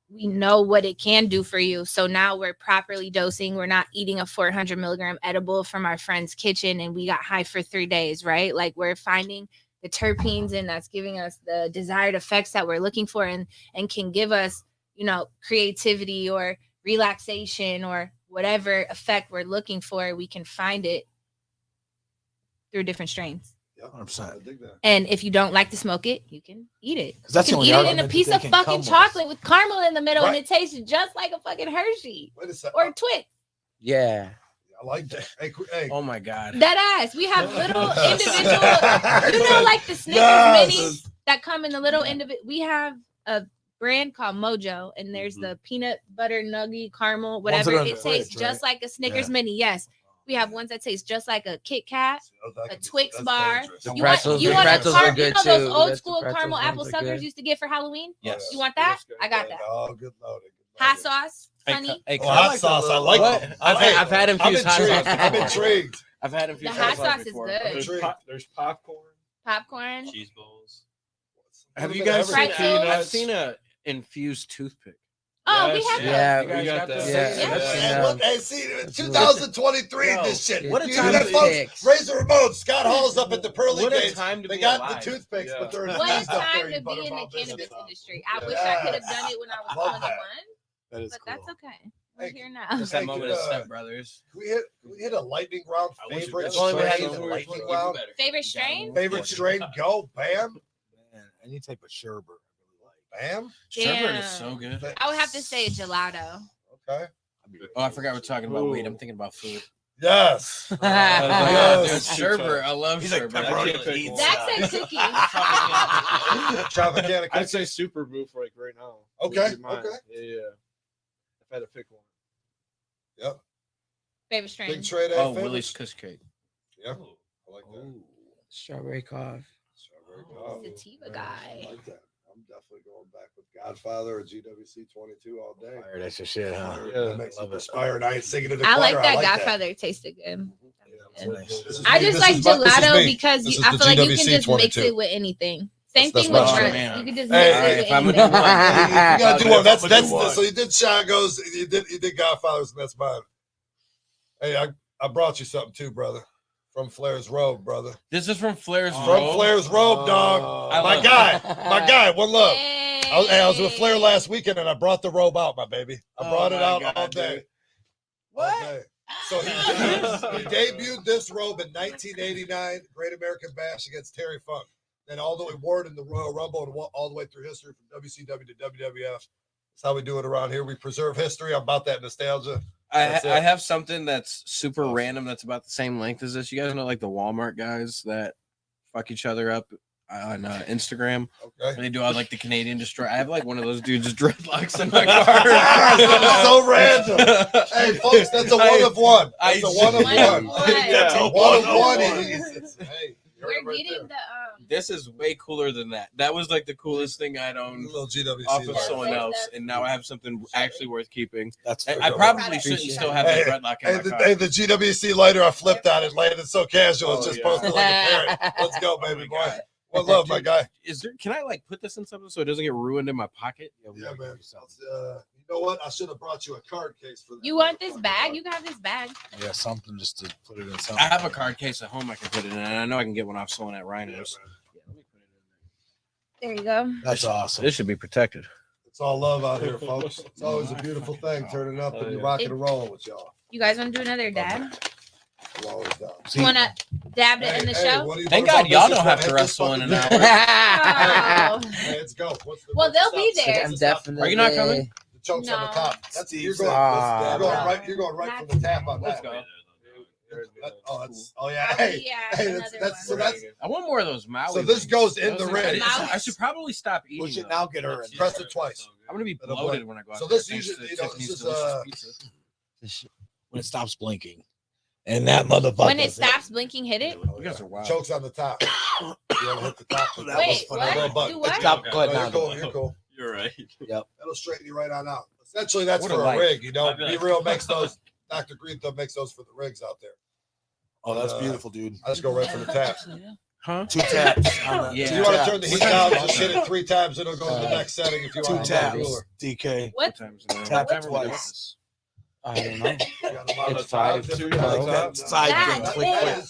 S1: we know what it can do for you. So now we're properly dosing. We're not eating a 400 milligram edible from our friend's kitchen and we got high for 3 days, right? Like we're finding the terpenes and that's giving us the desired effects that we're looking for and can give us, creativity or relaxation or whatever effect we're looking for. We can find it through different strains.
S3: Yeah,
S2: 100%.
S1: And if you don't like to smoke it, you can eat it.
S2: That's
S1: you
S2: the
S1: can
S2: only
S1: eat it in a
S2: argument
S1: piece
S2: that
S1: of
S2: they can
S1: fucking
S2: come
S1: chocolate with caramel in the middle and
S3: Right.
S1: it tastes just like a fucking Hershey
S3: Wait a second.
S1: or Twix.
S4: Yeah.
S3: I like that. Hey.
S5: Oh my God.
S1: That ass. We have little individual, like the Snickers minis that come in the little individual. We have a brand called Mojo, and there's the peanut butter nugget caramel, whatever.
S2: that are in
S1: It
S2: the
S1: tastes
S2: fridge,
S1: just
S2: right?
S1: like a Snickers mini. Yes. We have ones that taste just like a Kit Kat, a Twix bar.
S3: Dangerous.
S4: The
S1: You want
S4: pretzels-
S1: you
S4: the
S1: want a
S4: pretzels
S1: car-
S4: are
S1: you
S4: good
S1: know those
S4: too.
S1: old
S4: The
S1: school
S4: pretzels
S1: caramel
S4: ones
S1: apple
S4: are
S1: suckers
S4: good.
S1: used to get for Halloween?
S5: Yes.
S1: You want that? I got that.
S3: Oh, good loading.
S1: Hot sauce, honey.
S5: Hey,
S3: Oh, hot sauce. I like
S5: What?
S3: that.
S5: I've had
S3: I'm
S5: infused hot
S3: intrigued.
S5: sauce.
S3: I'm
S5: before.
S3: intrigued.
S5: I've had
S1: The
S5: infused
S1: hot
S5: sauce
S1: sauce is
S5: before.
S1: good.
S6: There's popcorn.
S1: Popcorn.
S7: Cheese balls.
S5: Have you guys seen?
S1: Pretzels.
S5: I've seen a infused toothpick.
S1: Oh,
S6: Yes,
S1: we have
S4: Yeah,
S5: You guys
S6: we got
S5: got
S6: that.
S5: the
S4: Yeah,
S5: same-
S4: that's
S3: Hey,
S4: enough.
S3: look, hey, see, 2023,
S5: Yo,
S3: this shit.
S5: what a
S3: You
S5: time
S3: hear that,
S5: to
S3: folks?
S4: fix.
S3: Raise the remote. Scott Hall's up at the pearly
S5: What a
S3: gates.
S5: time to
S3: They
S5: be
S3: got
S5: alive.
S3: the toothpicks,
S6: Yeah.
S3: but they're
S1: What a
S3: infused up there.
S1: time
S3: You
S1: to be in the
S3: butterball
S1: cannabis
S3: biscuits.
S1: industry. I wish I could have done it when I was
S3: Love
S1: 21,
S3: that.
S2: That is
S1: but
S2: cool.
S1: that's okay. We're
S3: Hey,
S1: here now.
S5: Just that
S3: Hey,
S5: moment
S3: good,
S5: of Step Brothers.
S3: Can we hit a lightning round
S5: I wish it
S3: favorite
S5: was. Only we had
S3: strain?
S5: the
S3: Lightning round.
S1: Favorite strain?
S3: Favorite strain? Go. Bam.
S2: Man, any type of sherbet.
S3: Bam.
S5: Sherbet is
S1: Damn.
S5: so good.
S1: I would have to say gelato.
S3: Okay.
S5: Oh, I forgot we're talking about weed. I'm thinking about food.
S3: Yes.
S5: Dude,
S3: Yes.
S5: sherbet. I love
S2: He's like
S5: sherbet.
S2: pepperoni
S5: I can't pick
S2: pizza.
S5: one.
S1: That's a cookie.
S3: Tropicana.
S6: I'd say super booth like right now.
S3: Okay,
S6: Would be mine.
S3: okay.
S6: Yeah. If I had to pick one.
S3: Yep.
S1: Favorite strain?
S3: Big trade.
S5: Oh,
S3: favorites?
S5: Willie's Kush Cake.
S3: Yeah. I like that.
S4: Strawberry cough.
S3: Strawberry coffee.
S1: Sativa
S3: I
S1: guy.
S3: like that. I'm definitely going back with Godfather or GWC 22 all day.
S2: Fire, that's your shit, huh?
S6: Yeah.
S3: That makes me perspire and I ain't singing in the
S1: I like
S3: choir.
S1: that Godfather. It tasted good.
S2: That's nice.
S3: This is
S1: I
S3: me.
S1: just
S3: This
S1: like
S3: is my- this is
S1: gelato
S3: me.
S1: because
S3: This
S1: you,
S3: is
S1: I
S3: the
S1: feel like you
S3: GWC
S1: can just mix
S3: 22.
S1: it with anything. Same
S3: That's
S1: thing
S3: my
S1: with
S3: shit.
S1: Runs.
S5: Man.
S1: You can just
S3: Hey,
S1: mix it
S5: if
S1: with
S5: I'm
S1: anything.
S5: gonna do one,
S3: Hey, you gotta do one. That's
S2: I'll do one.
S3: so you did Shagos, you did Godfathers, and that's mine. Hey, I brought you something too, brother. From Flair's Robe, brother.
S5: This is from Flair's
S3: From
S5: Robe.
S3: Flair's Robe, dog.
S5: I
S3: My
S5: love
S3: guy. One love.
S1: Hey.
S3: I was with Flair last weekend, and I brought the robe out, my baby. I brought it out all day.
S5: Dude.
S3: What? All day. So he debuted this robe in 1989, Great American Bash against Terry Funk. Then all the way wore it in the Royal Rumble and all the way through history from WCW to WWF. That's how we do it around here. We preserve history. I'm about that nostalgia.
S5: I have something that's super random that's about the same length as this. You guys know, like the Walmart guys that fuck each other up on Instagram.
S3: Okay.
S5: They do all like the Canadian Destroy. I have like one of those dudes dreadlocks in my car.
S3: That's so random. Hey, folks, that's a one of one. That's a one of one.
S1: Yeah.
S3: One of one. Hey,
S1: we're getting the
S5: This is way cooler than that. That was like the coolest thing I'd owned
S3: little GWC
S5: off of someone else, and now I have something actually worth keeping.
S2: That's
S5: I probably shouldn't still have that dreadlock in my car.
S3: Hey, the GWC lighter, I flipped on it, landed so casual. It's just posted like a parrot. Let's go, baby boy. One love, my guy.
S5: Can I like put this in something so it doesn't get ruined in my pocket?
S3: Yeah, man. You know what? I should have brought you a card case for that.
S1: You want this bag? You can have this bag.
S2: Yeah, something just to put it in something.
S5: I have a card case at home I can put it in, and I know I can get one off someone at Rhino's.
S1: There you go.
S2: That's awesome.
S5: This should be protected.
S3: It's all love out here, folks. It's always a beautiful thing, turning up and rocking and rolling with y'all.
S1: You guys want to do another dab?
S3: We're always down.
S1: You want to dab it in the show?
S5: Thank God y'all don't have to wrestle in an hour.
S1: Oh.
S3: Hey, let's go.
S1: Well, they'll be there.
S4: I'm definitely.
S5: Are you not coming?
S3: The chokes on the
S1: No.
S3: top. You're going right from the tap on that.
S5: Let's go.
S3: Oh yeah. Hey,
S1: Yeah,
S3: hey,
S1: another
S3: that's
S1: one.
S3: so that's
S5: I want more of those Maui.
S3: so this goes in the
S5: Those are-
S3: ring.
S5: I should probably stop eating.
S2: Push it
S5: those.
S2: now, get her in.
S3: Press it twice.
S5: I'm gonna be
S3: It'll
S5: bloated
S3: blend.
S5: when I go out.
S3: So
S5: there,
S3: this
S5: thanks
S3: usually,
S5: to
S3: you know,
S5: Tiffany's
S3: this is
S5: delicious pizza.
S2: When it stops blinking. And that motherfucker.
S1: When it stops blinking, hit it.
S5: You guys are wild.
S3: Chokes on the top. You want to hit the top?
S2: That
S1: Wait,
S2: was
S3: Little
S1: what?
S3: button.
S1: Do what?
S2: Stop. Go ahead
S3: You're
S2: now.
S3: cool. You're cool.
S7: You're right.
S3: That'll straighten you right on out. Essentially, that's
S5: What
S3: for
S5: a
S3: a
S5: life.
S3: rig. You know,
S7: I'd be
S3: Be
S7: like-
S3: Real makes those. Dr. Green Thumb makes those for the rigs out there.
S2: Oh, that's beautiful, dude.
S3: I just go right for the tap.
S5: Huh?
S2: 2 taps. On the,
S5: Yeah.
S3: So you want to turn the heat down, just hit it 3 times, it'll go to the next setting if you
S2: 2
S3: want to
S2: taps. DK.
S1: What?
S2: Tap
S1: What?
S2: twice.
S4: I don't know.
S3: It's
S4: It's 5, 2,
S2: Side
S1: God,
S2: thing. Click
S1: damn.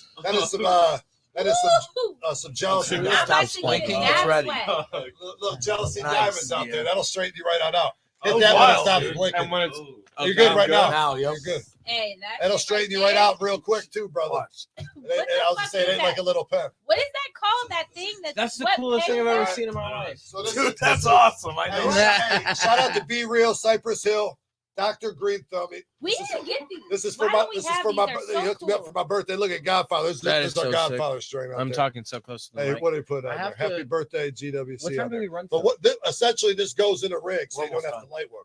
S2: that.
S3: That is some jealousy.
S1: I'm
S2: Stop
S1: about to
S2: spanking,
S1: get
S2: it's
S1: that
S2: ready.
S1: sweat.
S3: Little jealousy
S2: Nice.
S3: diamonds out there. That'll straighten you right on out.
S6: That
S3: Hit
S6: was
S3: that when it
S6: wild,
S3: stops
S6: dude.
S3: blinking.
S6: And when it's
S3: You're good right now.
S2: Now, yo.
S3: You're good.
S1: Hey, that
S3: That'll
S1: shit
S3: straighten you
S1: there.
S3: right out real quick too, brother.
S2: Watch.
S3: I was just saying, it ain't like a little pen.
S1: What is that called? That thing
S5: That's the
S1: what
S5: coolest thing I've
S1: paper?
S5: ever seen in my life.
S3: So this
S2: Dude, that's awesome. I know.
S3: Hey, shout out to Be Real, Cypress Hill, Dr. Green Thumb.
S1: We didn't get these.
S3: This is for
S1: Why
S3: my
S1: do we
S3: this is
S1: have
S3: for my
S1: these? They're
S3: birthday. He
S1: so
S3: hooked me up
S1: cool.
S3: for my birthday. Look at Godfather. This
S5: That
S3: is
S5: is
S3: our
S5: so
S3: Godfather string. Right
S5: I'm
S3: there.
S5: talking so close to the
S3: Hey,
S5: mic.
S3: what did he put on
S5: I
S3: there?
S5: have
S3: Happy
S5: to-
S3: birthday, GWC.
S5: What
S3: on
S5: time
S3: there.
S5: did we run?
S3: But what essentially this goes in a rig, so
S2: We're
S3: you don't
S2: almost
S3: have to light one.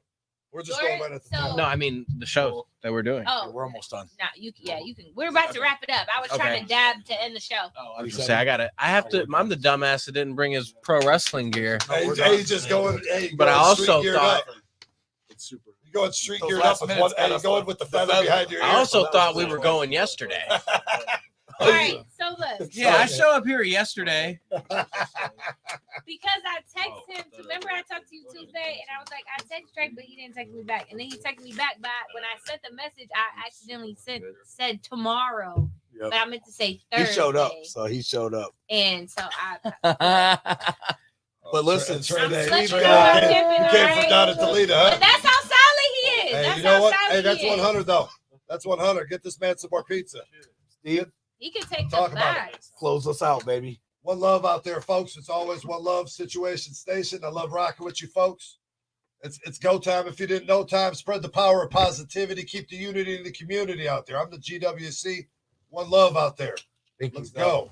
S3: We're just
S1: Jordan,
S3: going right at the
S1: so-
S3: top.
S5: No, I mean the show that we're doing.
S1: Oh,
S2: We're almost done.
S1: no, you can. We're about to wrap it up. I was trying
S5: Okay.
S1: to dab to end the show.
S5: Oh, I was gonna say I got it. I have to. I'm the dumbass that didn't bring his pro wrestling gear.
S3: Hey,
S2: we're
S3: hey,
S2: done.
S3: just going. Hey,
S5: But I
S3: going
S5: also
S3: street geared
S5: thought-
S3: up.
S2: It's super.
S3: You going street
S2: Those
S3: geared
S2: last
S3: up with
S2: minutes
S3: one. Hey,
S2: got
S3: you
S2: us
S3: going
S2: on
S3: with the
S2: the
S3: feather
S2: feather.
S3: behind your ear.
S5: I also
S3: That
S5: thought
S3: was
S5: we were
S3: cool.
S5: going yesterday.
S1: All right, so look,
S5: Yeah, I show up here yesterday.
S1: because I texted him. Remember, I talked to you Tuesday, and I was like, I text Drake, but he didn't text me back. And then he texted me back. But when I sent the message, I accidentally said tomorrow,
S2: Yep.
S1: but I meant to say
S2: He
S1: Thursday.
S2: showed up. So he showed up.
S1: And so I.
S2: But listen,
S3: Trey,
S1: I'm
S3: Trey,
S1: such
S3: Trey,
S1: a
S3: you
S1: good
S3: came
S1: pimpin',
S3: from down at
S1: alright?
S3: Toledo, huh?
S1: But that's how solid he is.
S3: Hey,
S1: That's
S3: you know
S1: how
S3: what?
S1: solid
S3: Hey, that's
S1: he is.
S3: 100 though. That's 100. Get this man some more pizza.
S2: Steve,
S1: He can take
S3: Talk
S1: the
S3: about
S1: bags.
S2: close us out, baby.
S3: One love out there, folks. It's always one love situation station. I love rocking with you, folks. It's go time. If you didn't know time, spread the power of positivity. Keep the unity in the community out there. I'm the GWC. One love out there.
S2: Thank you.
S3: Let's go.